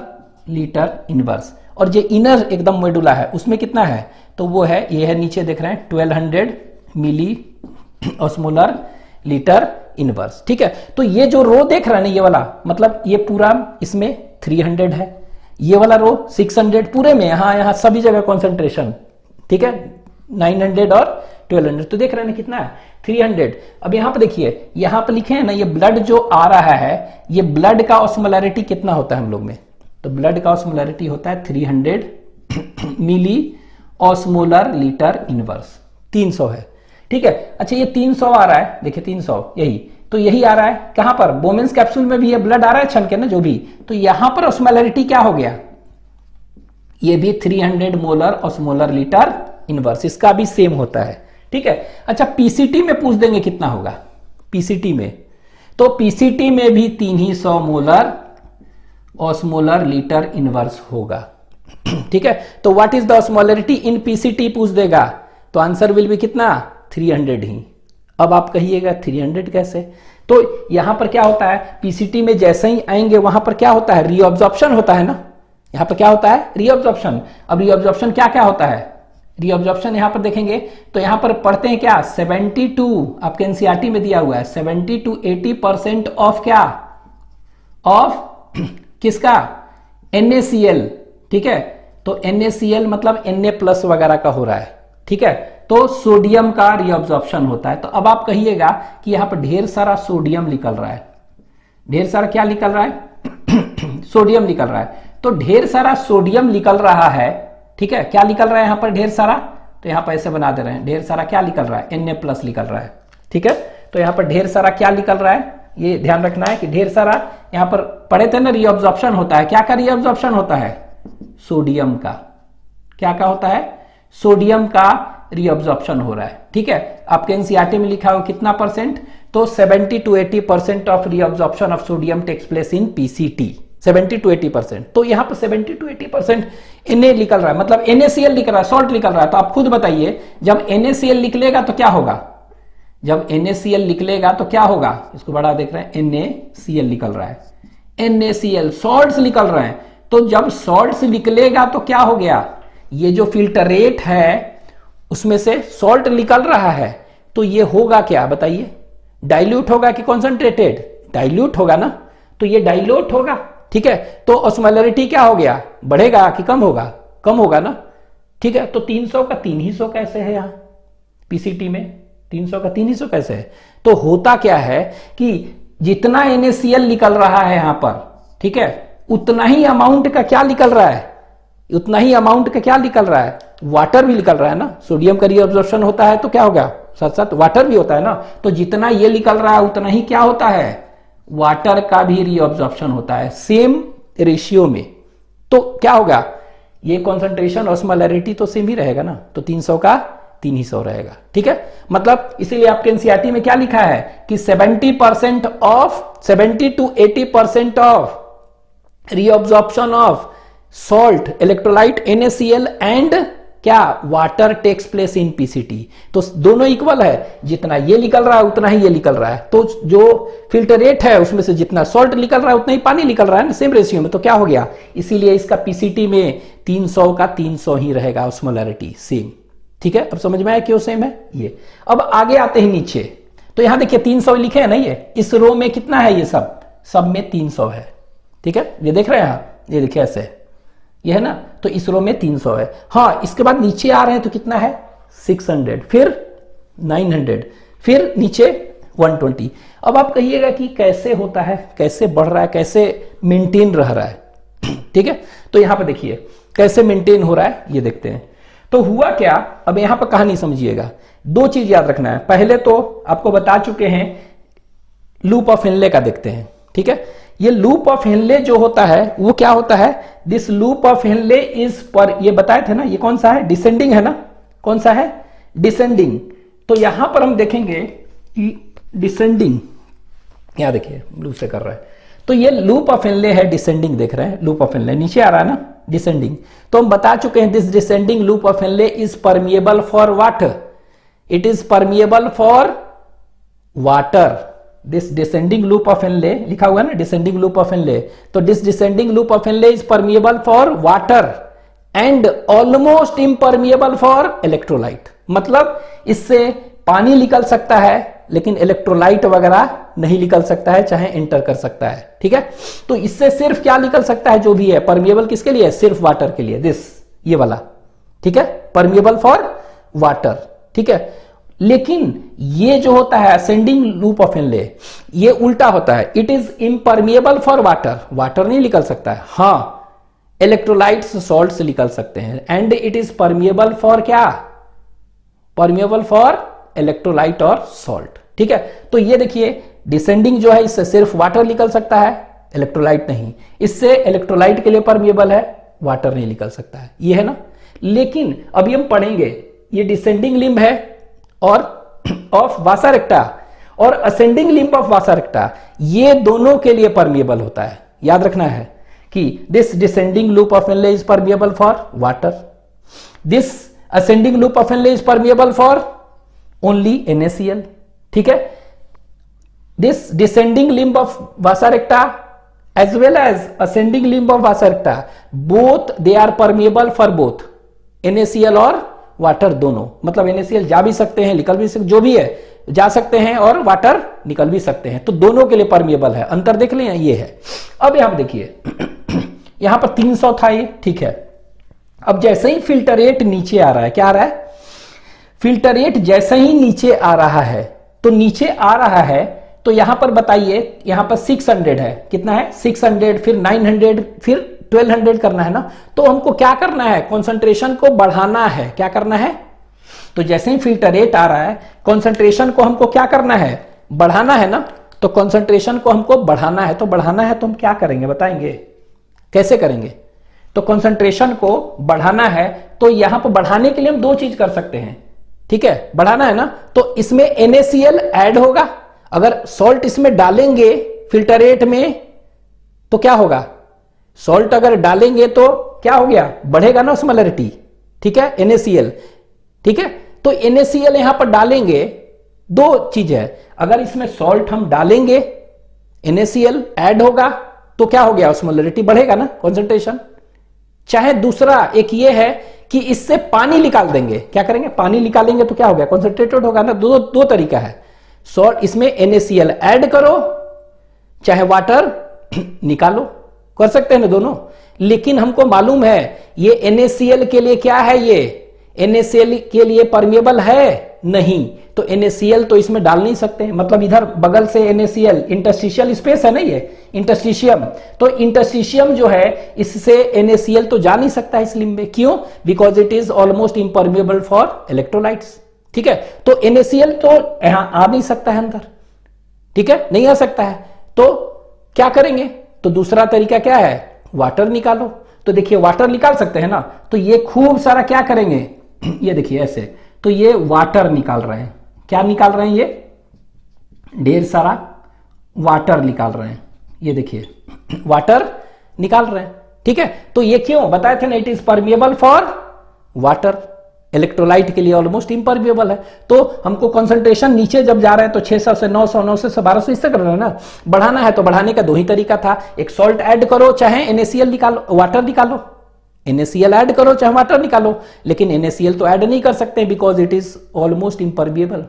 लीटर इनवर्स। और जो इनर एकदम मेडुला है उसमें कितना है, तो वो है ये है नीचे देख रहे हैं 1200 मिली ऑस्मोलर लीटर इनवर्स। ठीक है, तो ये जो रो देख रहे हैं ना ये वाला, मतलब ये पूरा इसमें 300 है, ये वाला रो 600 पूरे में, यहां सभी जगह कॉन्सेंट्रेशन। ठीक है, 900 और 1200, तो देख रहे हैं कितना है 300। अब यहां पर देखिए, यहां पर लिखे हैं ना ये ब्लड जो आ रहा है, ये ब्लड का ऑस्मोलैरिटी कितना होता है हम लोग में, तो ब्लड का ऑस्मोलैरिटी होता है 300 मिली ऑस्मोलर लीटर इनवर्स, 300 है। ठीक है, अच्छा ये 300 आ रहा है, देखिए 300 यही, तो यही आ रहा है कहां पर, बोमेंस कैप्सूल में भी ये ब्लड आ रहा है छन के ना जो भी, तो यहां पर ऑस्मोलैरिटी क्या हो गया, ये भी 300 मोलर ऑस्मोलर लीटर इनवर्स, इसका भी सेम होता है। ठीक है, अच्छा पीसीटी में पूछ देंगे कितना होगा, पीसीटी में, तो पीसीटी में भी 300 मोलर ऑस्मोलर लीटर इनवर्स होगा। ठीक है, तो what is the osmolarity in PCT पूछ देगा, तो आंसर विल बी कितना 300 ही। अब आप कहिएगा 300 कैसे, तो यहां पर क्या होता है, पीसीटी में जैसे ही आएंगे वहां पर क्या होता है, रीअब्जॉर्प्शन होता है ना, यहां पर क्या होता है रीअब्जॉर्प्शन। अब रीअब्जॉर्प्शन क्या क्या होता है, रीअब्जॉर्प्शन यहां पर देखेंगे तो यहां पर पढ़ते हैं क्या 72, आपके एनसीईआरटी में दिया हुआ है 70 to 80% ऑफ क्या, ऑफ किसका, NaCl। ठीक है, तो NaCl मतलब Na+ वगैरह का हो रहा है। ठीक है, तो सोडियम का रीअब्जॉर्प्शन होता है। तो अब आप कहिएगा कि यहां पर ढेर सारा सोडियम निकल रहा है, ढेर सारा क्या निकल रहा है सोडियम निकल रहा है, तो ढेर सारा सोडियम निकल रहा है। ठीक है, क्या निकल रहा है यहां पर ढेर सारा, तो यहां पर ऐसे बना दे रहे हैं, ढेर सारा क्या निकल रहा है Na+ निकल रहा है। ठीक है, तो यहां पर ढेर सारा क्या निकल रहा है, ये ध्यान रखना है कि ढेर सारा, यहां पर पढ़े थे ना रीअब्जॉर्प्शन होता है, क्या का रीअब्जॉर्प्शन होता है, सोडियम का, क्या का होता है, सोडियम का रीअब्जॉर्प्शन हो रहा है। ठीक है, आपके एनसीईआरटी में लिखा हो कितना परसेंट, तो 70 to 80% of reabsorption of sodium takes place in PCT, 70 to 80%। तो यहां पर 70 to 80% Na निकल रहा है, मतलब NaCl निकल रहा है, सॉल्ट निकल रहा है। तो आप खुद बताइए, जब NaCl निकलेगा तो क्या होगा, जब NaCl निकलेगा तो क्या होगा, इसको बड़ा देख रहे हैं, NaCl निकल रहा है, NaCl सॉल्ट्स निकल रहे हैं। तो जब सॉल्ट्स निकलेगा तो क्या हो गया, ये जो फिल्टरेट है उसमें से सॉल्ट निकल रहा है, तो ये होगा क्या बताइए, डाइल्यूट होगा कि कॉन्सेंट्रेटेड, डाइल्यूट होगा ना, तो ये डाइल्यूट होगा। ठीक है, तो ऑस्मोलैरिटी क्या हो गया, बढ़ेगा कि कम होगा, कम होगा ना। ठीक है, तो 300 का 300 कैसे है, यहां पीसीटी में 300 का 300 कैसे है, तो होता क्या है कि जितना NaCl निकल रहा है यहां पर, ठीक है, उतना ही अमाउंट का क्या निकल रहा है, उतना ही अमाउंट का क्या निकल रहा है, वाटर भी निकल रहा है ना, सोडियम का रीअब्जॉर्प्शन होता है तो क्या होगा, साथ साथ वाटर भी होता है ना, तो जितना ये निकल रहा है उतना ही क्या होता है, वाटर का भी रीअब्जॉर्प्शन होता है, सेम रेशियो में। तो क्या होगा, ये कॉन्सेंट्रेशन ऑस्मोलैरिटी तो सेम ही रहेगा ना, तो 300 का 300 रहेगा। ठीक है, मतलब इसीलिए आपके एनसीईआरटी में क्या लिखा है कि 70% of 70 to 80% of reabsorption of salt electrolyte NaCl and क्या water takes place in PCT. तो दोनों इक्वल है, जितना ये निकल रहा है उतना ही ये निकल रहा है, तो जो फिल्टरेट है उसमें से जितना सॉल्ट निकल रहा है उतना ही पानी निकल रहा है ना, सेम रेशियो में, तो क्या हो गया, इसीलिए इसका पीसीटी में 300 का 300 ही रहेगा ऑस्मोलैरिटी सेम। ठीक है, अब समझ में आया क्यों सेम है ये। अब आगे आते हैं नीचे, तो यहां देखिए 300 लिखे है ना, ये इस रो में कितना है, ये सब में 300 है। ठीक है, ये देख रहे हैं आप, ये देखिए ऐसे ये है ना, तो इस रो में 300 है। हाँ, इसके बाद नीचे आ रहे हैं तो कितना है 600, फिर 900, फिर नीचे 120। अब आप कहिएगा कि कैसे होता है, कैसे बढ़ रहा है, कैसे मेंटेन रह रहा है। ठीक है, तो यहां पर देखिए कैसे मेंटेन हो रहा है, ये देखते हैं। तो हुआ क्या, अब यहां पर कहानी समझिएगा, दो चीज याद रखना है। पहले तो आपको बता चुके हैं लूप ऑफ हेनले का देखते हैं। ठीक है, ये लूप ऑफ हेनले जो होता है वो क्या होता है, this loop of Henle is पर, ये बताए थे ना, ये कौन सा है, डिसेंडिंग है ना, कौन सा है, डिसेंडिंग। तो यहां पर हम देखेंगे कि डिसेंडिंग, यहां देखिए ब्लू से कर रहा है, तो ये लूप ऑफ हेनले है, डिसेंडिंग देख रहे हैं, लूप ऑफ हेनले नीचे आ रहा है ना, डिसेंडिंग। तो हम बता चुके हैं this descending loop of Henle is permeable for water, it is permeable for water. This descending loop of Henley लिखा हुआ है ना, डिसेंडिंग लूप ऑफ हेनले, तो this descending loop of Henle is permeable for water and almost impermeable for electrolyte. मतलब इससे पानी निकल सकता है लेकिन इलेक्ट्रोलाइट वगैरह नहीं निकल सकता है, चाहे एंटर कर सकता है, ठीक है। तो इससे सिर्फ क्या निकल सकता है, जो भी है परमिएबल किसके लिए है, सिर्फ वाटर के लिए, दिस ये वाला, ठीक है, परमिएबल फॉर वाटर, ठीक है। लेकिन ये जो होता है असेंडिंग लूप ऑफ हेनले, ये उल्टा होता है, it is impermeable for water, water नहीं निकल सकता है, हाँ इलेक्ट्रोलाइट्स सॉल्ट्स निकल सकते हैं, and it is permeable for क्या, परमिएबल फॉर इलेक्ट्रोलाइट और सॉल्ट, ठीक है। तो ये देखिए डिसेंडिंग जो है इससे सिर्फ वाटर निकल सकता है, इलेक्ट्रोलाइट नहीं, इससे इलेक्ट्रोलाइट के लिए परमिएबल है, वाटर नहीं निकल सकता है, ये है ना। लेकिन अभी हम पढ़ेंगे ये डिसेंडिंग लिम्ब है और ऑफ वासा रेक्टा और असेंडिंग लिम्ब ऑफ वासा रेक्टा, ये दोनों के लिए परमिएबल होता है। याद रखना है कि this descending loop of Henle is permeable for water, this ascending loop of Henle is permeable for only NaCl, ठीक है। This descending limb of vasa recta as well as ascending limb of vasa recta, both they are permeable for both NaCl और water दोनों, मतलब NaCl जा भी सकते हैं, निकल भी सकते, जो भी है जा सकते हैं, और वाटर निकल भी सकते हैं, तो दोनों के लिए परमिएबल है। अंतर देख लें, ये है। अब यहां देखिए यहां पर 300 था ये, ठीक है। अब जैसे ही फिल्टर रेट नीचे आ रहा है, क्या आ रहा है, फिल्टर रेट जैसे ही नीचे आ रहा है, तो नीचे आ रहा है, तो यहां पर बताइए, यहां पर 600 है, कितना है 600, फिर 900, फिर 1200 करना है ना। तो हमको क्या करना है, कॉन्सेंट्रेशन को बढ़ाना है, क्या करना है, तो जैसे ही फिल्टर रेट आ रहा है कॉन्सेंट्रेशन को हमको क्या करना है, बढ़ाना है ना। तो कॉन्सेंट्रेशन को हमको बढ़ाना है, तो बढ़ाना है तो हम क्या करेंगे बताएंगे, कैसे करेंगे। तो कॉन्सेंट्रेशन को बढ़ाना है, तो यहां पर बढ़ाने के लिए हम दो चीज कर सकते हैं, ठीक है, बढ़ाना है ना, तो इसमें NaCl ऐड होगा, अगर सॉल्ट इसमें डालेंगे फिल्टर रेट में तो क्या होगा, सॉल्ट अगर डालेंगे तो क्या हो गया, बढ़ेगा ना ऑस्मोलैरिटी, ठीक है, NaCl, ठीक है। तो NaCl यहां पर डालेंगे, दो चीज है, अगर इसमें सॉल्ट हम डालेंगे NaCl ऐड होगा तो क्या हो गया, ऑस्मोलैरिटी बढ़ेगा ना, कॉन्सेंट्रेशन। चाहे दूसरा एक ये है कि इससे पानी निकाल देंगे, क्या करेंगे, पानी निकालेंगे तो क्या हो गया, कॉन्सेंट्रेटेड होगा ना। दो तरीका है, सॉल्ट इसमें NaCl ऐड करो, चाहे वाटर निकालो, कर सकते हैं ना दोनों। लेकिन हमको मालूम है ये NaCl के लिए क्या है, ये NaCl के लिए परमिएबल है नहीं, तो NaCl तो इसमें डाल नहीं सकते, मतलब इधर बगल से NaCl, इंटरस्टिशियल स्पेस है ना ये इंटरस्टिशियम, तो इंटरस्टिशियम जो है इससे NaCl तो जा नहीं सकता इस लिम्ब में, क्यों, because it is almost impermeable for electrolytes, ठीक है। तो NaCl तो यहां आ नहीं सकता है अंदर, ठीक है, नहीं आ सकता है, तो क्या करेंगे, तो दूसरा तरीका क्या है, वाटर निकालो। तो देखिए वाटर निकाल सकते हैं ना, तो ये खूब सारा क्या करेंगे ये देखिए ऐसे, तो ये वाटर निकाल रहे हैं, क्या निकाल रहे हैं, ये ढेर सारा वाटर निकाल रहे हैं, ये देखिए वाटर निकाल रहे हैं, ठीक है। तो ये क्यों बताए थे ना, it is permeable for water, electrolyte के लिए ऑलमोस्ट इम्परमिएबल है। तो हमको कंसंट्रेशन नीचे जब जा रहे हैं तो 600 से 900, 900 से 1200 इससे कर रहे हैं ना, बढ़ाना है तो बढ़ाने का दो ही तरीका था, एक सॉल्ट ऐड करो, चाहे NaCl निकालो, वाटर निकालो, NaCl ऐड करो चाहे वाटर निकालो, लेकिन NaCl तो ऐड नहीं कर सकते because it is almost impermeable,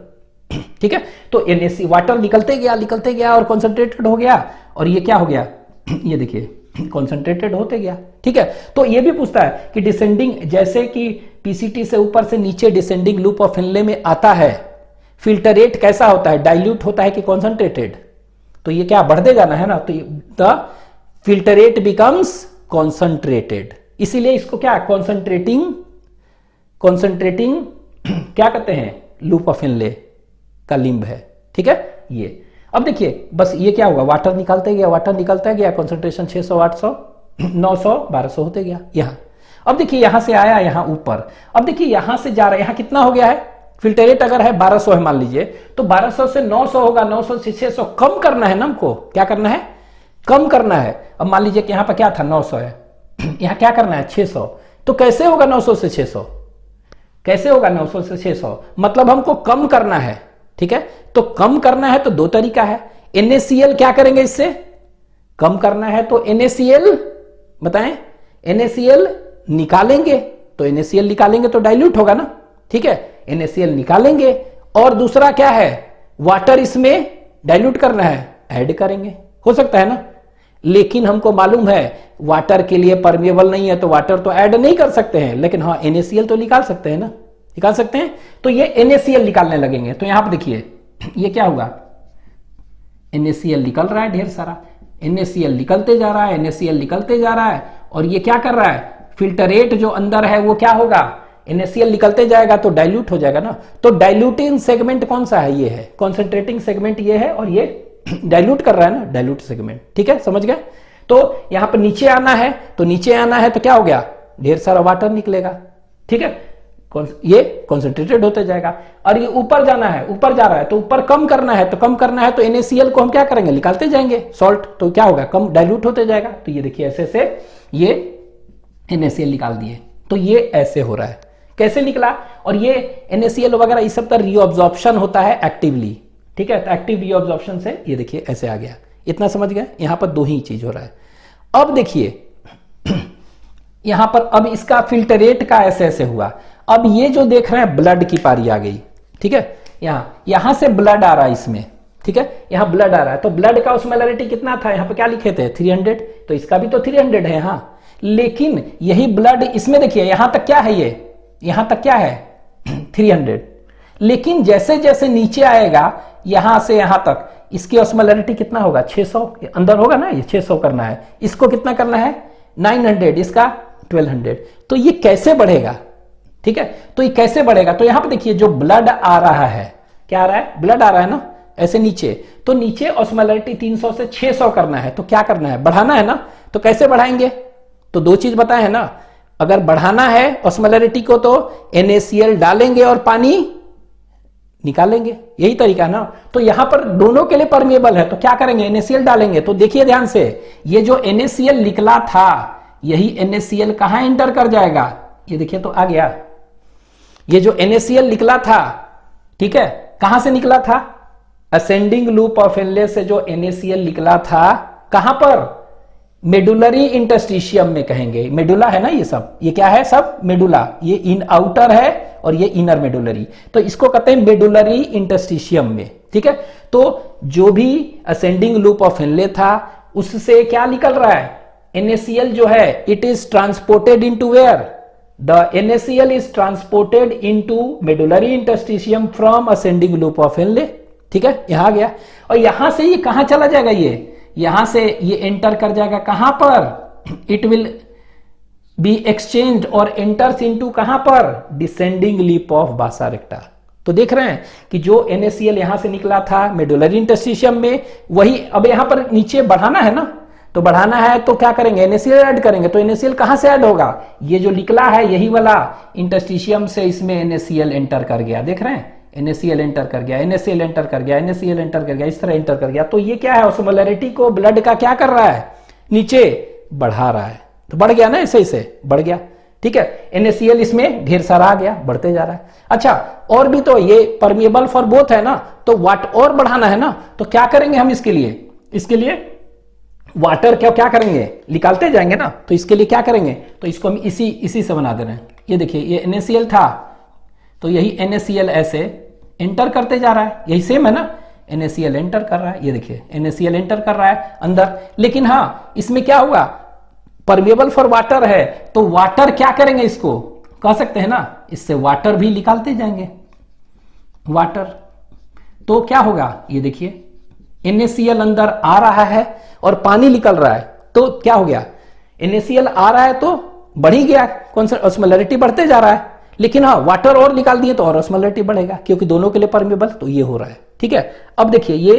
ठीक है। तो वाटर निकलते गया और कॉन्सेंट्रेटेड हो गया, और ये क्या हो गया ये देखिए कॉन्सेंट्रेटेड होते गया, ठीक है। तो ये भी पूछता है कि डिसेंडिंग, जैसे कि PCT से ऊपर से नीचे डिसेंडिंग लूप ऑफ हेनले में आता है, फिल्टर रेट कैसा होता है, डाइल्यूट होता है कि कॉन्सेंट्रेटेड, तो ये क्या बढ़ते जाना है ना, तो the filter rate becomes concentrated, इसीलिए इसको क्या कॉन्सेंट्रेटिंग क्या कहते हैं, लूप ऑफ हेनले का लिम्ब है, ठीक है। ये अब देखिए बस ये क्या होगा, वाटर निकालते गया, वाटर निकलता गया, कॉन्सेंट्रेशन 600, 800, 900, 1200 होते गया यहाँ। अब देखिए यहां से आया यहाँ ऊपर, अब देखिए यहां से जा रहा है, यहाँ कितना हो गया है, फिल्टर रेट अगर है 1200 है मान लीजिए, तो 1200 से 900 होगा, 900 से 600 कम करना है ना हमको, क्या करना है, कम करना है। अब मान लीजिए कि यहाँ पर क्या था 900 है, यहाँ क्या करना है 600, तो कैसे होगा 900 से 600, कैसे होगा 900 से 600, मतलब हमको कम करना है, ठीक है। तो कम करना है तो दो तरीका है, NaCl क्या करेंगे इससे, कम करना है तो NaCl बताएं, NaCl निकालेंगे, तो NaCl निकालेंगे तो डाइल्यूट होगा ना, ठीक है, NaCl निकालेंगे, और दूसरा क्या है, वाटर इसमें डाइल्यूट करना है, ऐड करेंगे, हो सकता है ना। लेकिन हमको मालूम है वाटर के लिए परमिएबल नहीं है, तो वाटर तो ऐड नहीं कर सकते हैं, लेकिन हाँ NaCl तो निकाल सकते हैं ना, निकाल सकते हैं। तो ये NaCl निकालने लगेंगे, तो यहां पर देखिए ये क्या होगा, NaCl निकल रहा है ढेर सारा, NaCl निकलते जा रहा है, NaCl निकलते जा रहा है, और ये क्या कर रहा है, फिल्टरेट जो अंदर है वो क्या होगा, NaCl निकलते जाएगा तो डाइल्यूट हो जाएगा ना। तो डाइल्यूटिंग सेगमेंट कौन सा है, ये है, कॉन्सेंट्रेटिंग सेगमेंट ये है, और ये डाइल्यूट कर रहा है ना, डाइल्यूट सेगमेंट, ठीक है, समझ गए। तो यहां पर नीचे आना है, तो नीचे आना है तो क्या हो गया, ढेर सारा वाटर निकलेगा, ठीक है, ये कॉन्सेंट्रेटेड होते जाएगा। और ये ऊपर जाना है, ऊपर जा रहा है तो ऊपर कम करना है, तो कम करना है तो NaCl को हम क्या करेंगे, निकालते जाएंगे सॉल्ट, तो क्या होगा, कम डाइल्यूट होते जाएगा। तो ये देखिए ऐसे से ये NaCl निकाल दिए, तो ये ऐसे हो रहा है, कैसे निकला, और ये NaCl वगैरह इस सब का रीअब्जॉर्प्शन होता है एक्टिवली, ठीक है, तो एक्टिव रीअब्जॉर्प्शन से ये देखिए ऐसे आ गया, इतना समझ गए। यहां पर दो ही चीज हो रहा है। अब देखिए यहां पर अब इसका फिल्टरेट का ऐसे ऐसे हुआ, अब ये जो देख रहे हैं ब्लड की पारी आ गई, ठीक है, यहां से ब्लड आ रहा है इसमें, ठीक है, यहां ब्लड आ रहा है, तो ब्लड का osmolarity कितना था, यहां पे क्या लिखे थे 300, तो इसका भी तो 300 है, हाँ, लेकिन यही ब्लड इसमें देखिए यहां तक क्या है, ये यहां तक क्या है 300, लेकिन जैसे जैसे नीचे आएगा यहां से यहां तक इसकी osmolarity कितना होगा, 600 अंदर होगा ना, ये 600 करना है, इसको कितना करना है 900, इसका 1200, तो ये कैसे बढ़ेगा, ठीक है, तो ये कैसे बढ़ेगा, तो यहां पे देखिए जो ब्लड आ रहा है, क्या आ रहा है, ब्लड आ रहा है ना, ऐसे नीचे, तो नीचे osmolarity 300 से 600 करना है, तो क्या करना है, बढ़ाना है ना, तो कैसे बढ़ाएंगे, तो दो चीज बताए हैं ना, अगर बढ़ाना है osmolarity को तो NaCl डालेंगे और पानी निकालेंगे, यही तरीका है ना। तो यहां पर दोनों के लिए परमिएबल है, तो क्या करेंगे, NaCl डालेंगे, तो देखिए ध्यान से, ये जो NaCl निकला था यही NaCl कहां एंटर कर जाएगा, ये देखिए तो आ गया, ये जो NaCl निकला था, ठीक है, कहां से निकला था, असेंडिंग लूप ऑफ इनलेट से जो NaCl निकला था, कहां पर, मेडुलरी इंटरस्टिशियम में कहेंगे, मेडुला है ना ये सब, ये क्या है सब मेडुला, ये इन आउटर है और ये इनर मेडुलरी, तो इसको कहते हैं मेडुलरी इंटरस्टिशियम में, ठीक है। तो जो भी असेंडिंग लूप ऑफ इनलेट था उससे क्या निकल रहा है, NaCl जो है it is transported into where, the NaCl is transported into medullary interstitium from ascending loop of inlet, ठीक है, यहां आ गया, और यहां से ये कहां चला जाएगा, ये यहां से ये एंटर कर जाएगा कहां पर, इट विल बी एक्सचेंज और एंटर्स इनटू कहां पर, डिसेंडिंग लीप ऑफ बासा रेक्टा। तो देख रहे हैं कि जो NaCl यहां से निकला था मेडुलरी इंटरस्टिशियम में, वही अब यहां पर नीचे बढ़ाना है ना, तो बढ़ाना है तो क्या करेंगे, NaCl ऐड करेंगे, तो NaCl कहां से ऐड होगा, ये जो निकला है यही वाला इंटरस्टिशियम से इसमें NaCl एंटर कर गया, देख रहे हैं NaCl एंटर कर गया, NaCl एंटर कर गया, NaCl एंटर कर गया, इस तरह एंटर कर गया, तो ये क्या है, osmolarity को ब्लड का क्या कर रहा है, नीचे बढ़ा रहा है, तो बढ़ गया ना, ऐसे ऐसे बढ़ गया, ठीक है, NaCl इसमें ढेर सारा आ गया, बढ़ते जा रहा है। अच्छा और भी तो ये परमिएबल फॉर बोथ है ना, तो वाट और बढ़ाना है ना, तो क्या करेंगे हम इसके लिए वाटर क्या करेंगे, निकालते जाएंगे ना, तो इसके लिए क्या करेंगे, तो इसको हम इसी से बना दे रहे हैं, ये देखिए ये NaCl था, तो यही NaCl ऐसे एंटर करते जा रहा है, यही सेम है ना, NaCl एंटर कर रहा है, ये देखिए NaCl एंटर कर रहा है अंदर, लेकिन हाँ इसमें क्या हुआ, परमिएबल फॉर वाटर है, तो वाटर क्या करेंगे, इसको कह सकते हैं ना, इससे वाटर भी निकालते जाएंगे, वाटर, तो क्या होगा, ये देखिए NaCl अंदर आ रहा है और पानी निकल रहा है, तो क्या हो गया, NaCl आ रहा है तो बढ़ ही गया, osmolarity बढ़ते जा रहा है, लेकिन हाँ वाटर और निकाल दिए तो और osmolarity बढ़ेगा, क्योंकि दोनों के लिए परमिएबल, तो ये हो रहा है, ठीक है। अब देखिए ये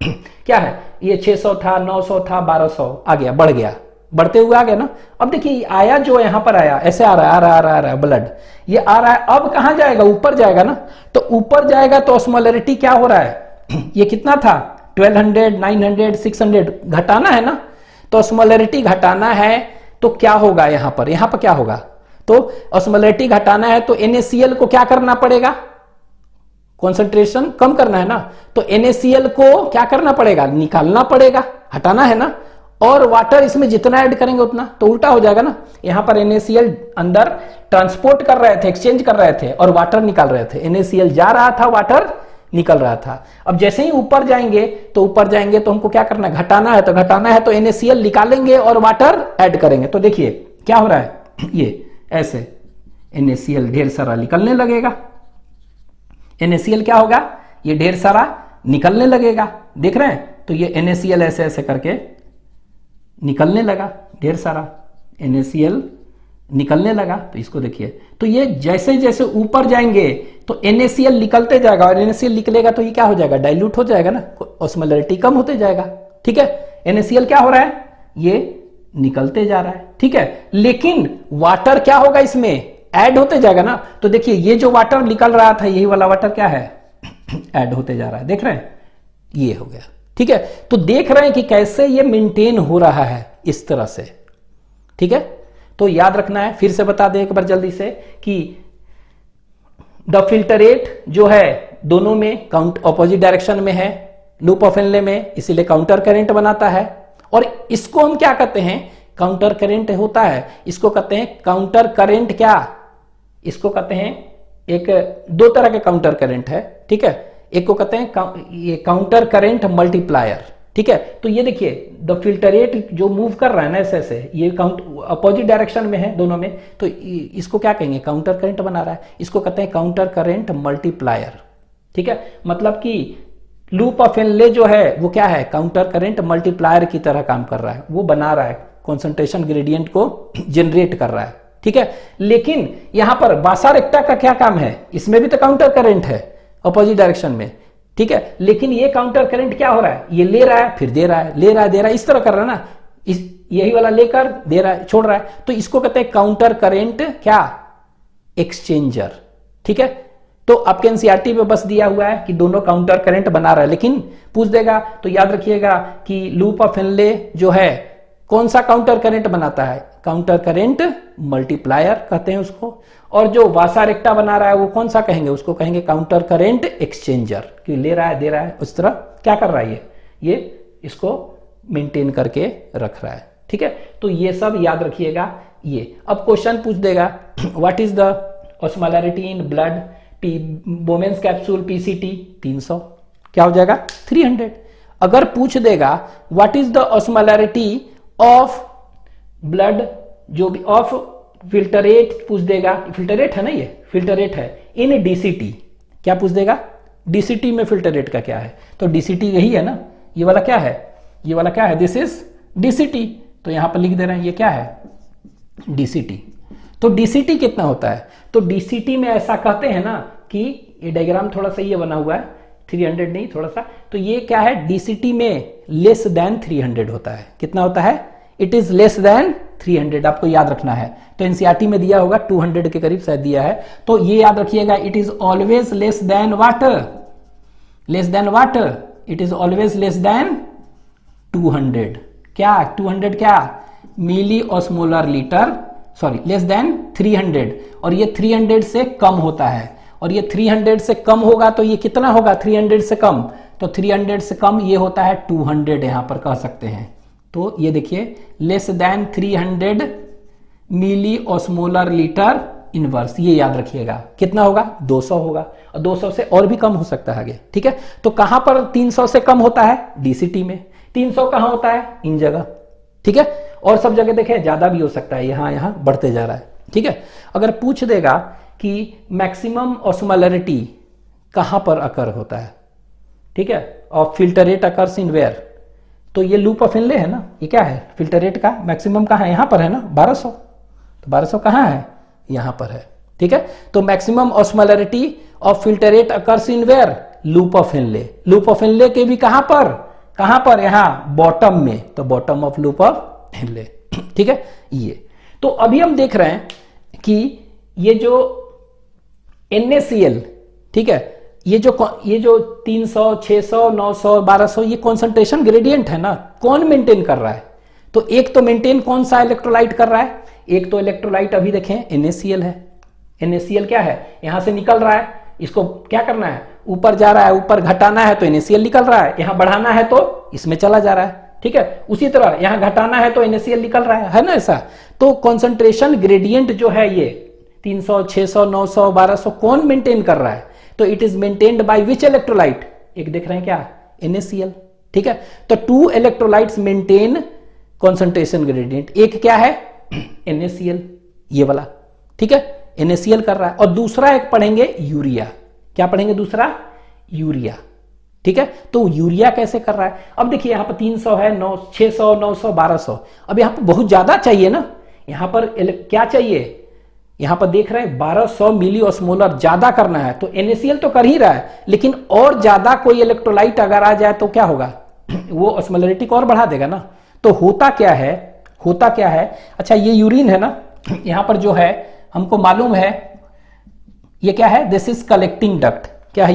क्या है, ये 600 था, 900 था, 1200 आ गया, बढ़ गया, बढ़ते हुए आ गया ना। अब देखिए आया जो यहां पर आया, ऐसे आ रहा है, आ रहा है ब्लड, ये आ रहा है, अब कहां जाएगा, ऊपर जाएगा ना। तो ऊपर जाएगा तो ऑस्मोलैरिटी क्या हो रहा है, ये कितना था 1200, 900, 600, घटाना है ना। तो ऑस्मोलैरिटी घटाना है तो क्या होगा यहां पर क्या होगा, तो ऑस्मोलैरिटी घटाना है तो NaCl को क्या करना पड़ेगा, कॉन्सेंट्रेशन कम करना है ना। तो NaCl को क्या करना पड़ेगा, निकालना पड़ेगा, हटाना है ना। और वाटर इसमें जितना ऐड करेंगे उतना, तो उल्टा हो जाएगा ना। यहां पर NaCl अंदर ट्रांसपोर्ट कर रहे थे, एक्सचेंज कर रहे थे, और वाटर निकाल रहे थे। NaCl जा रहा था, वाटर निकल रहा था। अब जैसे ही ऊपर जाएंगे तो हमको क्या करना है, घटाना है। तो घटाना है तो NaCl निकालेंगे और वाटर ऐड करेंगे। तो देखिए क्या हो रहा है, ये ऐसे NaCl ढेर सारा निकलने लगेगा। NaCl क्या होगा, ये ढेर सारा निकलने लगेगा, देख रहे हैं। तो ये NaCl ऐसे ऐसे करके निकलने लगा, ढेर सारा NaCl निकलने लगा। तो इसको देखिए, तो ये जैसे जैसे ऊपर जाएंगे तो NaCl निकलते जाएगा, और NaCl निकलेगा तो ये क्या हो जाएगा, डाइल्यूट हो जाएगा ना, ऑस्मोलैरिटी कम होते जाएगा। ठीक है, NaCl क्या हो रहा है, ये निकलते जा रहा है। ठीक है, लेकिन वाटर क्या होगा, इसमें ऐड होते जाएगा ना। तो देखिए ये जो वाटर निकल रहा था, यही वाला वाटर क्या है, ऐड होते जा रहा है, देख रहे हैं, ये हो गया। ठीक है, तो देख रहे हैं कि कैसे ये मेंटेन हो रहा है इस तरह से। ठीक है, तो याद रखना है, फिर से बता दें एक बार जल्दी से कि द फिल्टरेट जो है दोनों में ऑपोजिट डायरेक्शन में है, लूप ऑफ इनले में, इसीलिए काउंटर करंट बनाता है। और इसको हम क्या कहते हैं, काउंटर करंट होता है, इसको कहते हैं काउंटर करंट। क्या, इसको कहते हैं, एक दो तरह के काउंटर करंट है। ठीक है, एक को कहते हैं ये काउंटर करंट मल्टीप्लायर। ठीक है, तो ये देखिए द फिल्टरेट जो मूव कर रहा है ना ऐसे ऐसे, ये अपोजिट डायरेक्शन में है दोनों में, तो इसको क्या कहेंगे, काउंटर करंट बना रहा है, इसको कहते हैं काउंटर करंट मल्टीप्लायर। ठीक है, मतलब कि लूप ऑफ इनले जो है वो क्या है, काउंटर करंट मल्टीप्लायर की तरह काम कर रहा है, वो बना रहा है, कॉन्सेंट्रेशन ग्रेडियंट को जनरेट कर रहा है। ठीक है, लेकिन यहां पर बासा रेक्टा का क्या काम है, इसमें भी तो काउंटर करंट है अपोजिट डायरेक्शन में। ठीक है, लेकिन ये काउंटर करंट क्या हो रहा है, ये ले रहा है फिर दे रहा है, ले रहा है दे रहा है, इस तरह कर रहा है ना, यही वाला लेकर दे रहा है छोड़ रहा है, तो इसको कहते हैं काउंटर करंट क्या, एक्सचेंजर। ठीक है, तो आपके एनसीईआरटी में बस दिया हुआ है कि दोनों काउंटर करंट बना रहा है, लेकिन पूछ देगा तो याद रखिएगा कि लूप ऑफ इनले जो है कौन सा काउंटर करंट बनाता है, काउंटर करंट मल्टीप्लायर कहते हैं उसको। और जो वासा रेक्टा बना रहा है वो कौन सा कहेंगे, उसको कहेंगे काउंटर करंट एक्सचेंजर, कि ले रहा है दे रहा है, उस तरह क्या कर रहा है, ये इसको मेंटेन करके रख रहा है। ठीक है, तो ये सब याद रखिएगा। ये अब क्वेश्चन पूछ देगा what is the osmolarity in blood, बोमेंस capsule PCT 300, क्या हो जाएगा 300। अगर पूछ देगा what is the osmolarity of blood, जो भी ऑफ फिल्टरेट पूछ देगा, फिल्टरेट है ना, ये फिल्टरेट है इन DCT, क्या पूछ देगा, DCT में फिल्टरेट का क्या है, तो DCT यही है ना, ये वाला क्या है, ये वाला क्या है, दिस इज DCT। तो यहां पर लिख दे रहे हैं ये क्या है, DCT। तो DCT कितना होता है, तो DCT में ऐसा कहते हैं ना कि ये डायग्राम थोड़ा सा ये बना हुआ है, 300 नहीं थोड़ा सा, तो ये क्या है, DCT में लेस देन 300 होता है। कितना होता है, इट इज लेस देन 300, आपको याद रखना है। तो एनसीईआरटी में दिया होगा 200 के करीब शायद दिया है, तो ये याद रखिएगा, it is always less then water, less then water, it is always less then 200, क्या 200 क्या, milli osmolar litre, sorry less then 300, और ये 300 से कम होता है, और ये 300 से कम होगा तो ये कितना होगा, 300 से कम, तो 300 से कम ये होता है 200, यहां पर कह सकते हैं। तो ये देखिए less then 300 milli osmolar litre inverse, ये याद रखिएगा, कितना होगा 200 होगा, और 200 से और भी कम हो सकता है आगे। ठीक है, तो कहां पर 300 से कम होता है, DCT में। 300 कहां होता है, इन जगह। ठीक है, और सब जगह देखें ज्यादा भी हो सकता है, यहां यहां बढ़ते जा रहा है। ठीक है, अगर पूछ देगा कि मैक्सिमम ऑस्मोलैरिटी कहां पर अकर होता है, ठीक है, और फिल्टरेट अकर्स इन वेयर, तो ये लूप ऑफ इनले है ना, ये क्या है, फिल्टरेट का मैक्सिमम कहां है, यहां पर है ना 1200, तो 1200 कहां है, यहां पर है। ठीक है, तो maximum osmolarity of filtrate occurs in where, loop of Henle, loop of Henle के भी कहां पर, कहां पर, यहां बॉटम में, तो bottom of loop of Henle, ठीक है ये। तो अभी हम देख रहे हैं कि ये जो NaCl, ठीक है, ये जो 300, 600, 900, 1200 ये कॉन्सेंट्रेशन ग्रेडियंट है ना, कौन मेंटेन कर रहा है? तो एक तो मेंटेन कौन सा इलेक्ट्रोलाइट कर रहा है? एक तो इलेक्ट्रोलाइट अभी देखें NaCl है। NaCl क्या है, यहां से निकल रहा है, इसको क्या करना है, ऊपर जा रहा है, ऊपर घटाना है तो NaCl निकल रहा है, यहां बढ़ाना है तो इसमें चला जा रहा है, ठीक है। उसी तरह यहां घटाना है तो NaCl निकल रहा है ना ऐसा। तो कॉन्सेंट्रेशन ग्रेडियंट जो है ये 300, 600, 900, 1200 कौन मेंटेन कर रहा है? तो it is maintained by which electrolyte? एक देख रहे हैं क्या, NaCl, ठीक है। तो 2 इलेक्ट्रोलाइट्स मेंटेन कॉन्सेंट्रेशन ग्रेडियंट, एक क्या है NaCl ये वाला, ठीक है, NaCl कर रहा है। और दूसरा एक पढ़ेंगे यूरिया, क्या पढ़ेंगे दूसरा, यूरिया, ठीक है। तो यूरिया कैसे कर रहा है? अब देखिए यहां पर 300 है, 600, 900, 1200, अब यहां पर बहुत ज्यादा चाहिए ना, यहां पर क्या चाहिए, यहां पर देख रहे हैं 1200 मिली ऑस्मोलर ज्यादा करना है, तो NaCl तो कर ही रहा है, लेकिन और ज्यादा कोई इलेक्ट्रोलाइट अगर आ जाए तो क्या होगा वो ऑस्मोलरिटी को और बढ़ा देगा ना। तो होता क्या है, अच्छा ये यूरिन है ना, यहां पर जो है हमको मालूम है ये क्या है, दिस इज कलेक्टिंग डक्ट, क्या है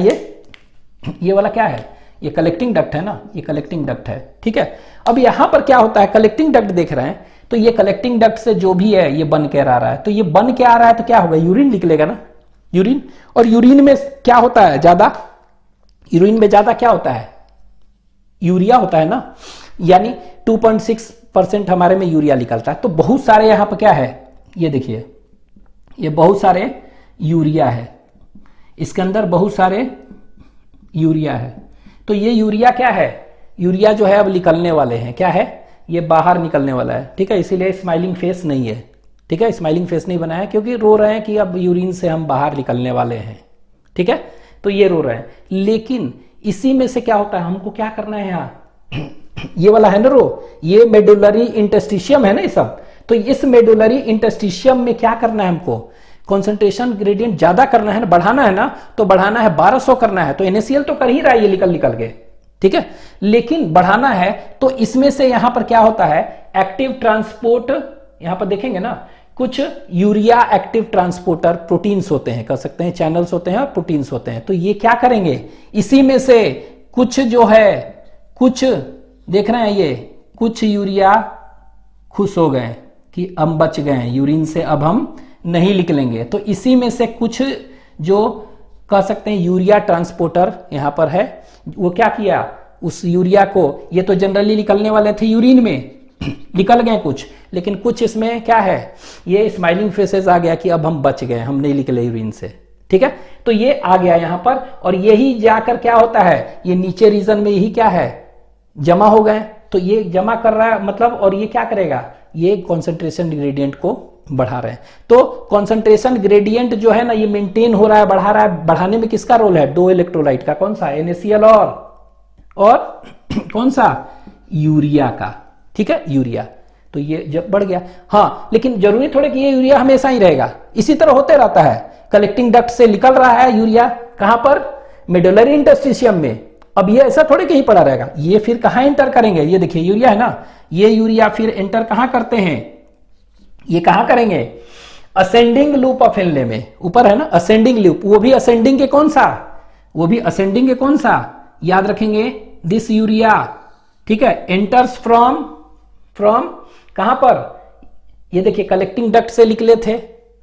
ये वाला क्या है, ये कलेक्टिंग डक्ट है ना, ये कलेक्टिंग डक्ट है, ठीक है। अब यहां पर क्या होता है, कलेक्टिंग डक्ट देख रहे हैं, तो ये कलेक्टिंग डक्ट से जो भी है ये बन के आ रहा है, तो ये बन के आ रहा है तो क्या होगा, यूरिन निकलेगा ना, यूरिन। और यूरिन में क्या होता है ज्यादा, यूरिन में ज्यादा क्या होता है, यूरिया होता है ना, यानी 2.6% हमारे में यूरिया निकलता है। तो बहुत सारे यहां पर क्या है, ये देखिए ये बहुत सारे यूरिया है, इसके अंदर बहुत सारे यूरिया है। तो ये यूरिया क्या है, यूरिया जो है अब निकलने वाले हैं, क्या है ये बाहर निकलने वाला है, ठीक है। इसीलिए स्माइलिंग फेस नहीं है, ठीक है, स्माइलिंग फेस नहीं बनाया क्योंकि रो रहे हैं कि अब यूरिन से हम बाहर निकलने वाले हैं, ठीक है। तो ये रो रहे हैं, लेकिन इसी में से क्या होता है, हमको क्या करना है यहाँ ये वाला है ना रो, ये मेडुलरी इंटरस्टिशियम है ना ये सब। तो इस मेडुलरी इंटरस्टिशियम में क्या करना है हमको, कॉन्सेंट्रेशन ग्रेडियंट ज्यादा करना है ना, बढ़ाना है ना, तो बढ़ाना है 1200 करना है, तो NaCl तो कर ही रहा है ये निकल के, ठीक है, लेकिन बढ़ाना है तो इसमें से यहां पर क्या होता है, एक्टिव ट्रांसपोर्ट, यहां पर देखेंगे ना कुछ यूरिया एक्टिव ट्रांसपोर्टर प्रोटीन्स होते हैं, कह सकते हैं चैनल्स होते हैं और प्रोटीन्स होते हैं। तो ये क्या करेंगे, इसी में से कुछ जो है, कुछ देख रहे हैं ये कुछ यूरिया खुश हो गए कि हम बच गए यूरिन से, अब हम नहीं निकलेंगे। तो इसी में से कुछ जो कह सकते हैं यूरिया ट्रांसपोर्टर यहां पर है, वो क्या किया, उस यूरिया को, ये तो जनरली निकलने वाले थे यूरिन में, निकल गए कुछ, लेकिन कुछ इसमें क्या है, ये स्माइलिंग फेसेस आ गया कि अब हम बच गए, हम नहीं निकले यूरिन से, ठीक है। तो ये आ गया यहां पर, और यही जाकर क्या होता है, ये नीचे रीजन में यही क्या है, जमा हो गए। तो ये जमा कर रहा है मतलब, और ये क्या करेगा, ये कॉन्सेंट्रेशन ग्रेडियंट को बढ़ा रहे हैं। तो कॉन्सेंट्रेशन ग्रेडियंट जो है ना ये मेंटेन हो रहा है, बढ़ा रहा है। बढ़ाने में किसका रोल है, 2 इलेक्ट्रोलाइट का, कौन सा, NaCl और कौन सा, यूरिया का, ठीक है, यूरिया। तो ये जब बढ़ गया, हाँ, लेकिन जरूरी थोड़े कि ये यूरिया हमेशा ही रहेगा, इसी तरह होते रहता है। कलेक्टिंग डक्ट से निकल रहा है यूरिया, कहां पर, मेडुलरी इंटरस्टिशियम में। अब ये ऐसा थोड़े कि ही पड़ा रहेगा, ये फिर कहां एंटर करेंगे, ये देखिए यूरिया है ना, ये यूरिया फिर एंटर कहां करते हैं, ये कहां करेंगे, असेंडिंग लूप ऑफ हेनले में, ऊपर है ना असेंडिंग लूप, वो भी असेंडिंग के कौन सा, वो भी असेंडिंग के कौन सा, याद रखेंगे, दिस यूरिया, ठीक है, एंटर्स फ्रॉम कहां पर, ये देखिए कलेक्टिंग डक्ट से निकले थे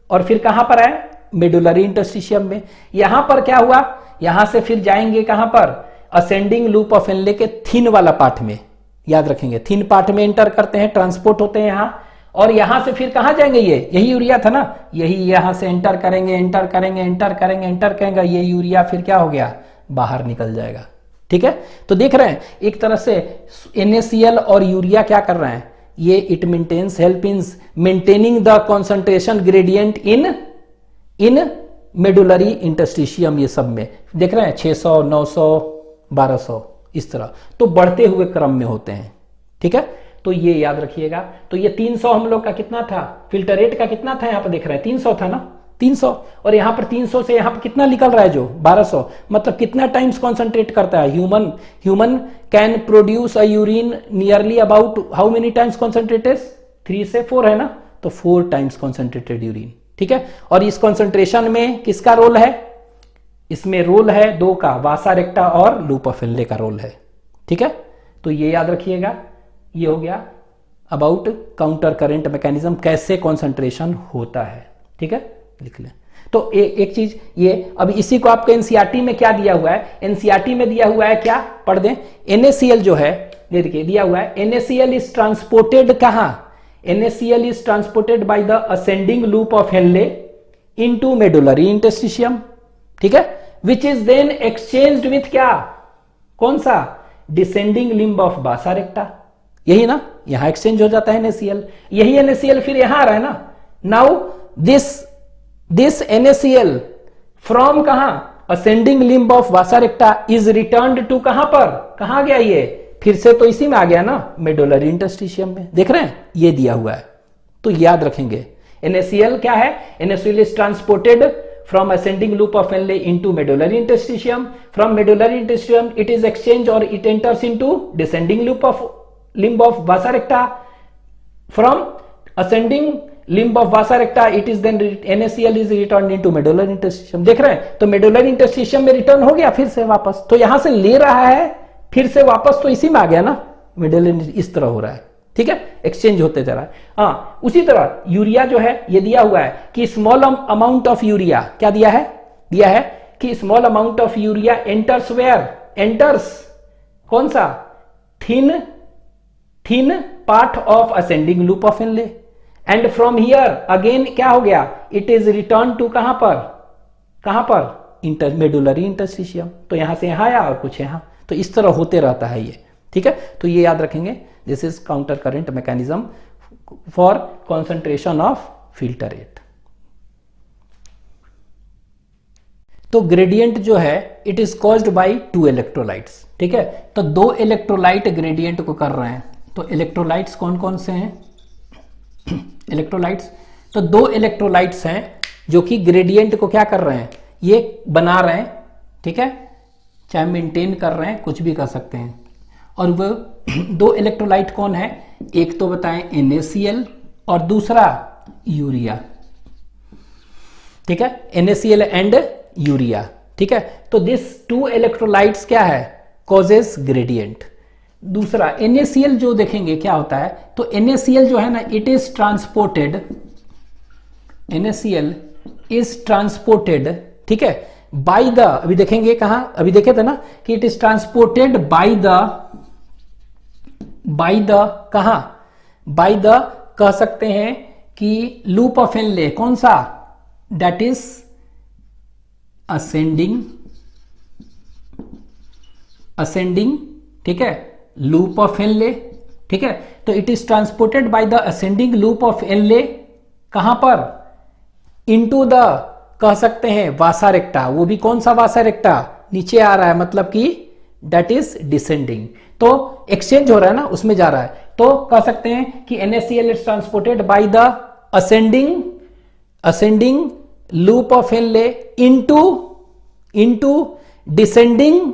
और फिर कहां पर है, मेडुलरी इंटरस्टिशियम में। यहां पर क्या हुआ, यहां से फिर जाएंगे कहां पर, असेंडिंग लूप ऑफ हेनले के थिन वाला पार्ट में, याद रखेंगे, थिन पार्ट में एंटर करते हैं, ट्रांसपोर्ट होते हैं यहां, और यहां से फिर कहां जाएंगे, ये यही यूरिया था ना, यही यहां से एंटर करेंगे, एंटर करेंगे, एंटर करेंगे, एंटर करेंगे, ये यूरिया फिर क्या हो गया, बाहर निकल जाएगा, ठीक है। तो देख रहे हैं एक तरह से NaCl और यूरिया क्या कर रहे हैं, ये it maintains, help in maintaining the concentration gradient in medullary interstitium, ये सब में देख रहे हैं 600, 900, 1200 इस तरह, तो बढ़ते हुए क्रम में होते हैं, ठीक है। तो ये याद रखिएगा। तो ये 300 हम लोग का कितना था, फिल्टर रेट का कितना था, यहां पर देख रहे हैं 300 था ना, 300, और यहां पर 300 से यहां पर कितना निकल रहा है जो 1200, मतलब कितना टाइम्स कॉन्सेंट्रेट करता है human can produce a urine nearly about how many times concentrated, 3 से 4 है ना, तो 4 टाइम्स कॉन्सेंट्रेटेड यूरिन, ठीक है। और इस कॉन्सेंट्रेशन में किसका रोल है, इसमें रोल है 2 का, वासा रेक्टा और लूप ऑफ हेनले का रोल है, ठीक है। तो ये याद रखिएगा, ये हो गया अबाउट काउंटर करंट मैकेनिज्म, कैसे कॉन्सेंट्रेशन होता है, ठीक है, लिख लें। तो एक चीज ये, अब इसी को आपको एनसीईआरटी में क्या दिया हुआ है, एनसीईआरटी में दिया हुआ है क्या, पढ़ दें, NaCl जो है, ये देखिए दिया हुआ है, NaCl इज ट्रांसपोर्टेड कहां, NaCl is transported by the ascending loop of Henle into medullary interstitium, ठीक है, which is then exchanged with क्या, कौन सा, डिसेंडिंग लिम्ब ऑफ बासा रेक्टा, यही ना, यहां एक्सचेंज हो जाता है NaCl, यही NaCl फिर यहां आ रहा है ना। नाउ दिस NaCl फ्रॉम कहां, ascending limb of vasa recta is returned to कहां पर, कहां गया ये, फिर से तो इसी में आ गया ना, मेडुलरी इंटरस्टिशियम में, देख रहे हैं ये दिया हुआ है, तो याद रखेंगे NaCl क्या है, NaCl is transported from ascending loop of Henle into medullary interstitium, from medullary interstitium it is exchanged or it enters into descending loop of limb of vasa recta, from ascending limb of vasa recta it is then NaCl is returned into medullary interstitium, देख रहे हैं, तो medullary interstitium में return हो गया फिर से वापस, तो यहां से ले रहा है फिर से वापस, तो इसी में आ गया ना, medullary इस तरह हो रहा है, ठीक है, एक्सचेंज होते जा रहा है। हाँ, उसी तरह यूरिया जो है, ये दिया हुआ है कि स्मॉल अमाउंट ऑफ यूरिया, क्या दिया है कि small amount of urea enters where, enters कौन सा, thin part of ascending loop of Henle, and from here again क्या हो गया, इट इज रिटर्न टू कहां पर मेडुलरी इंटरस्टिशियम, तो यहां से यहां आया और कुछ यहां, तो इस तरह होते रहता है ये, ठीक है। तो ये याद रखेंगे, this is counter current mechanism for concentration of filter rate. तो ग्रेडियंट जो है it is caused by 2 electrolytes, ठीक है, तो 2 इलेक्ट्रोलाइट ग्रेडियंट को कर रहे हैं, तो इलेक्ट्रोलाइट्स कौन कौन से हैं, इलेक्ट्रोलाइट्स, तो 2 इलेक्ट्रोलाइट्स हैं जो कि ग्रेडियंट को क्या कर रहे हैं, ये बना रहे हैं, ठीक है, चाहे मेंटेन कर रहे हैं, कुछ भी कर सकते हैं। और वो 2 इलेक्ट्रोलाइट कौन है, एक तो बताएं NaCl और दूसरा यूरिया, ठीक है, NaCl एंड यूरिया, ठीक है। तो दिस 2 इलेक्ट्रोलाइट्स क्या है, कॉजेस ग्रेडियंट। दूसरा NaCl जो देखेंगे क्या होता है, तो NaCl जो है ना, it is transported, NaCl is transported, ठीक है, बाय द, अभी देखेंगे कहां, अभी देखे थे ना कि it is transported by the कहां, बाय द कह सकते हैं कि लूप ऑफ हेनले, कौन सा, दैट इज असेंडिंग, ठीक है, लूप ऑफ हेनले, ठीक है। तो it is transported by the ascending loop of Henley, कहां पर, इनटू द, कह सकते हैं वासा रेक्टा, वो भी कौन सा वासा रेक्टा, नीचे आ रहा है, मतलब कि दैट इज डिसेंडिंग, तो एक्सचेंज हो रहा है ना, उसमें जा रहा है, तो कह सकते हैं कि NaCl is transported by the ascending loop of Henle into descending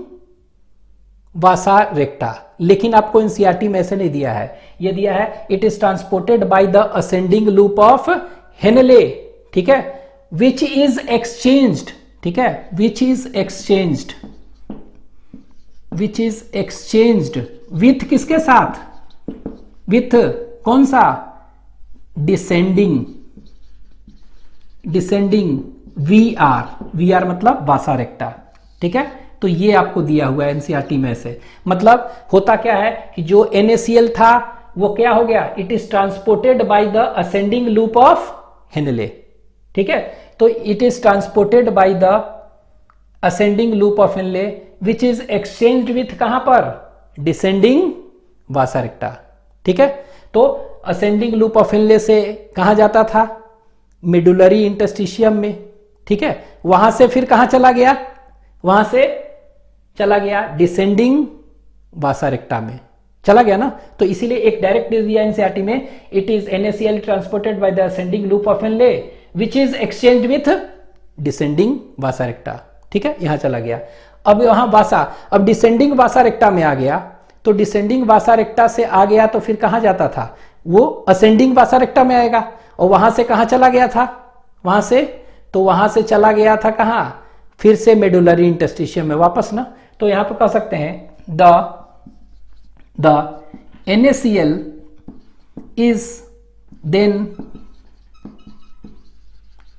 vasa रेक्टा। लेकिन आपको एनसीईआरटी में ऐसे नहीं दिया है, ये दिया है it is transported by the ascending loop of Henle, ठीक है, विच इज एक्सचेंज्ड, ठीक है, विच इज एक्सचेंज्ड विथ किसके साथ, विथ कौन सा, डिसेंडिंग वी आर मतलब वासा रेक्टा, ठीक है। तो ये आपको दिया हुआ है एनसीईआरटी में से, मतलब होता क्या है कि जो NaCl था वो क्या हो गया, it is transported by the ascending loop of Henle, ठीक है। तो it is transported by the ascending loop of Henley which is exchanged with कहां पर, डिसेंडिंग वासा रेक्टा, ठीक है। तो असेंडिंग लूप ऑफ हेनले से कहां जाता था, मेडुलरी इंटरस्टिशियम में, ठीक है, वहां से फिर कहां चला गया, वहां से चला गया डिसेंडिंग वासा रेक्टा में चला गया ना। तो इसीलिए एक डायरेक्ट दिया एनसीईआरटी में, it is NaCl transported by the ascending loop of Henley which is exchange with descending vasa recta. ठीक है, यहां चला गया। अब वहां वासा, अब डिसेंडिंग वासा रेक्टा में आ गया, तो डिसेंडिंग वासा रेक्टा से आ गया तो फिर कहां जाता था, वो असेंडिंग वासा रेक्टा में आएगा। और वहां से कहां चला गया था, वहां से, तो वहां से चला गया था कहां, फिर से मेडुलरी इंटरस्टिशियम में वापस ना। तो यहां पर कह सकते हैं the NaCl is then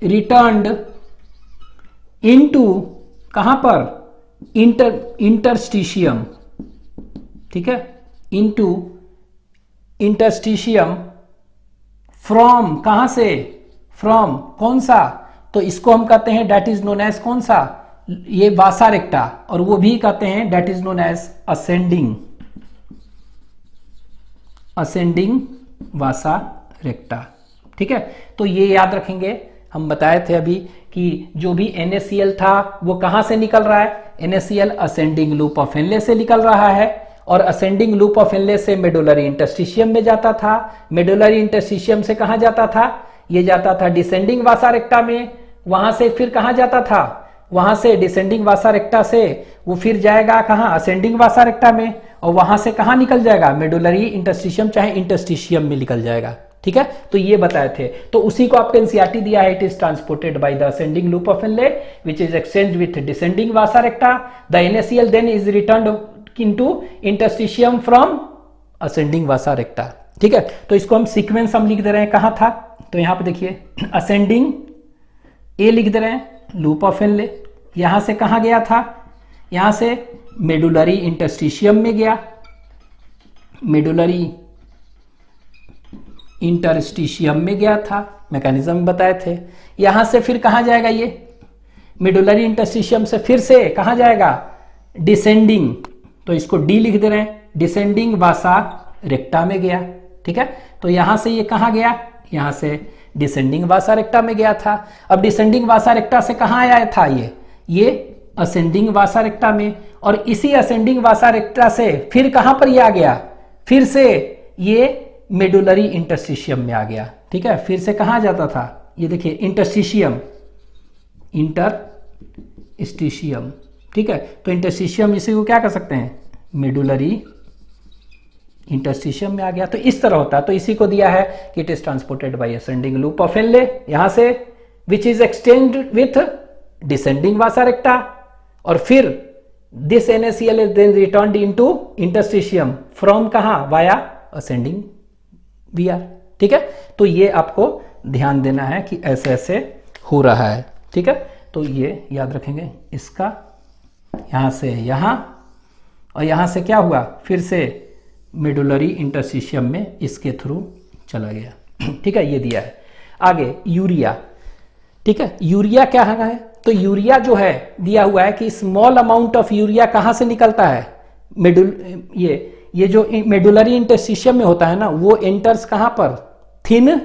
returned into कहां पर, इंटरस्टिशियम। ठीक है, into इंटरस्टिशियम फ्रॉम, कहां से, फ्रॉम कौन सा, तो इसको हम कहते हैं डेट इज नोन एज कौन सा, ये वासा रेक्टा, और वो भी कहते हैं that is known as ascending vasa recta. ठीक है, तो ये याद रखेंगे। हम बताए थे अभी कि जो भी NaCl था वो कहां से निकल रहा है, NaCl ascending loop of Henley से निकल रहा है, और असेंडिंग लूप ऑफ हेनले से मेडुलरी इंटरस्टिशियम में जाता था। मेडुलरी इंटरस्टिशियम से कहां जाता था, ये जाता था डिसेंडिंग वासा रेक्टा में। वहां से फिर कहां जाता था, वहां से डिसेंडिंग वासा रेक्टा से वो फिर जाएगा कहां, असेंडिंग वासा रेक्टा में, और वहां से कहां निकल जाएगा, मेडुलरी इंटरस्टिशियम चाहे इंटरस्टिशियम में निकल जाएगा। ठीक है, तो ये बताए थे। तो उसी को आपको एनसीईआरटी दिया है, it is transported by the ascending loop of Henle which is exchange with descending vasa recta. The NaCl then is returned into interstitium from ascending vasa recta. ठीक है, तो इसको हम सीक्वेंस हम लिख दे रहे हैं, कहां था, तो यहां पे देखिए असेंडिंग ए लिख दे रहे हैं, लूप ऑफ हेनले, यहां से कहां गया था, यहां से मेडुलरी इंटरस्टिशियम में गया, मेडुलरी इंटरस्टिशियम में गया था, मैकेनिज्म बताए थे। यहां से फिर कहां जाएगा, ये मेडुलरी इंटरस्टिशियम से फिर से कहां जाएगा, डिसेंडिंग, तो इसको डी लिख दे रहे हैं, डिसेंडिंग वासा रेक्टा में गया। ठीक है, तो यहां से ये कहां गया, यहां से डिसेंडिंग वासा रेक्टा में गया था। अब डिसेंडिंग वासा रेक्टा से कहां आया था, ये असेंडिंग वासा रेक्टा में, और इसी असेंडिंग वासा रेक्टा से फिर कहां पर ये आ गया, फिर से ये मेडुलरी इंटरस्टिशियम में आ गया। ठीक है, फिर से कहां जाता था, ये देखिए इंटरस्टिशियम, इंटरस्टिशियम। ठीक है, तो इंटरस्टिशियम इसी को क्या कर सकते हैं, मेडुलरी इंटरस्टिशियम में आ गया। तो इस तरह होता है। तो इसी को दिया है कि it is transported by ascending loop of Henle, यहां से which is extend with descending vasa recta, और फिर this NaCl is then returned into interstitium from कहां, वाया असेंडिंग VR। ठीक है, तो ये आपको ध्यान देना है कि ऐसे ऐसे हो रहा है। ठीक है, तो ये याद रखेंगे, इसका यहां से यहां, और यहां से क्या हुआ, फिर से मेडुलरी इंटरस्टिशियम में इसके थ्रू चला गया। ठीक है, ये दिया है। आगे यूरिया। ठीक है, यूरिया क्या है, तो यूरिया जो है दिया हुआ है कि स्मॉल अमाउंट ऑफ यूरिया कहां से निकलता है, ये जो मेडुलरी इंटरस्टिशियम में होता है ना, वो एंटर्स कहां पर, थिन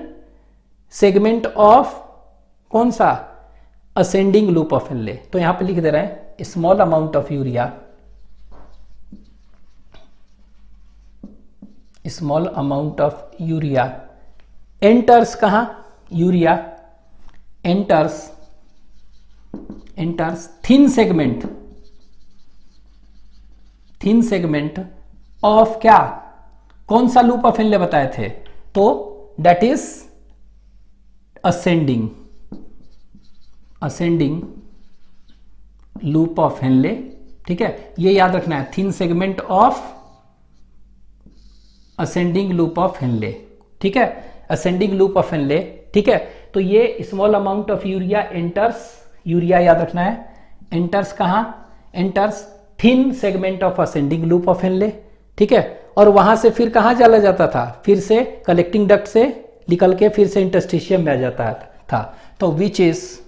सेगमेंट ऑफ कौन सा, असेंडिंग लूप ऑफ हेनले। तो यहां पे लिख दे रहे हैं small amount of urea, small amount of urea enters कहां, urea enters thin segment of क्या, कौन सा लूप ऑफ हेनले बताए थे, तो that is ascending loop of Henle. ठीक है, ये याद रखना है, thin segment of ascending loop of Henle. ठीक है, असेंडिंग लूप ऑफ हेनले। ठीक है, तो ये small amount of urea enters, urea याद रखना है, एंटर्स कहां, enters thin segment of ascending loop of Henle. ठीक है, और वहां से फिर कहां चला जाता था, फिर से कलेक्टिंग डक्ट से निकल के फिर से इंटरस्टिशियम में आ जाता था। तो which is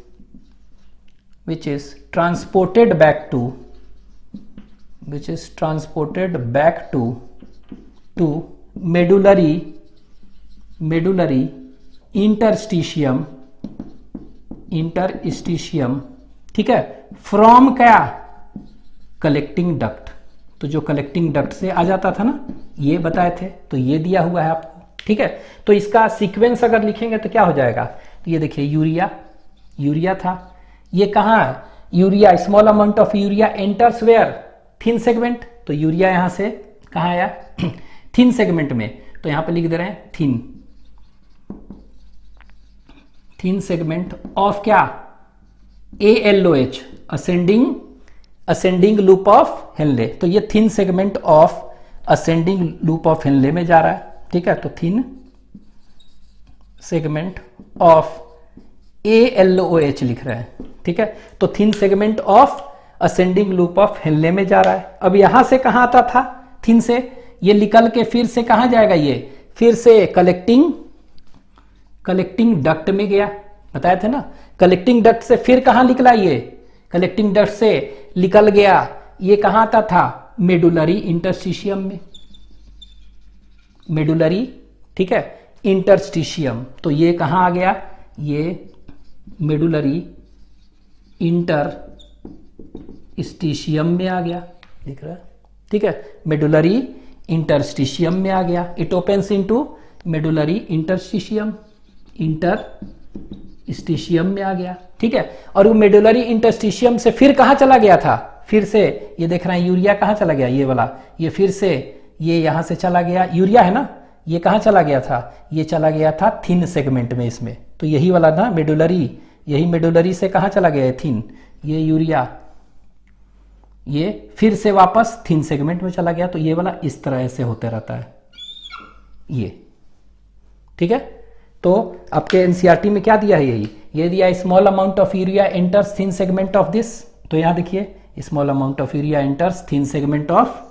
transported back to medullary interstitium. ठीक है, फ्रॉम क्या, कलेक्टिंग डक्ट, तो जो कलेक्टिंग डक्ट से आ जाता था ना, ये बताए थे, तो ये दिया हुआ है आपको। ठीक है, तो इसका सीक्वेंस अगर लिखेंगे तो क्या हो जाएगा, तो ये देखिए यूरिया था, ये कहाँ है, urea, small amount of urea enters where, thin segment, तो यूरिया यहां से कहाँ आया थिन सेगमेंट में, तो यहां पे लिख दे रहे हैं थिन सेगमेंट ऑफ क्या, ALOH, ascending loop of Henley, तो ये thin segment of ascending loop of Henle में जा रहा है, ठीक है, तो थिन सेगमेंट ऑफ ALOH लिख रहे हैं, ठीक है, तो thin segment of ascending loop of Henle में जा रहा है। अब यहां से कहां आता था, थिन से ये निकल के फिर से कहां जाएगा, ये फिर से कलेक्टिंग डक्ट में गया, बताया थे ना, कलेक्टिंग डक्ट से फिर कहां निकला, ये कलेक्टिंग डक्ट से निकल गया, ये कहां आता था, मेडुलरी इंटरस्टिशियम में, मेडुलरी, ठीक है, इंटरस्टिशियम, तो ये कहां आ गया, ये मेडुलरी इंटरस्टिशियम में आ गया, दिख रहा है, ठीक है, मेडुलरी इंटरस्टिशियम में आ गया, it opens into medullary interstitium में आ गया, ठीक है, और वो मेडुलरी इंटरस्टिशियम से फिर कहां चला गया था, फिर से ये देख रहे हैं यूरिया कहां चला गया, ये वाला, ये फिर से ये यहां से चला गया, यूरिया है ना, ये कहां चला गया था, ये चला गया था थिन सेगमेंट में इसमें, तो यही वाला ना मेडुलरी, यही मेडुलरी से कहां चला गया थिन, ये यूरिया, ये फिर से वापस थिन सेगमेंट में चला गया, तो ये वाला इस तरह से होते रहता है ये, ठीक है, तो आपके एनसीईआरटी में क्या दिया है, यही ये दिया, small amount of urea enters thin segment of this, तो यहां देखिए small amount of urea enters thin segment of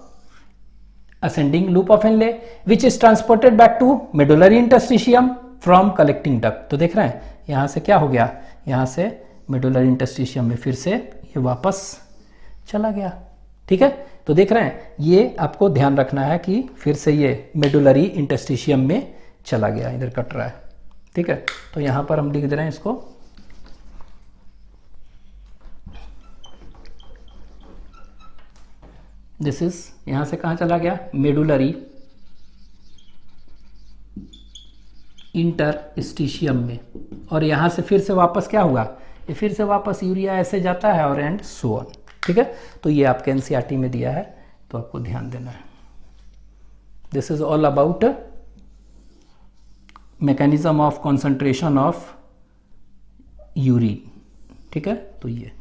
ascending loop of Henle which is transported back to medullary interstitium from collecting duct, तो देख रहे हैं यहां से क्या हो गया, यहां से medullary interstitium में फिर से ये वापस चला गया, ठीक है, तो देख रहे हैं, ये आपको ध्यान रखना है कि फिर से ये medullary interstitium में चला गया, इधर कट रहा है, ठीक है, तो यहां पर हम लिख दे रहे हैं इसको, दिस इज, यहां से कहां चला गया, मेडुलरी इंटरस्टिशियम में, और यहां से फिर से वापस क्या हुआ, ये फिर से वापस यूरिया ऐसे जाता है और एंड सो ऑन, ठीक है, तो ये आपके एनसीईआरटी में दिया है, तो आपको ध्यान देना है। This is all about mechanism of concentration of urine, ठीक है, तो ये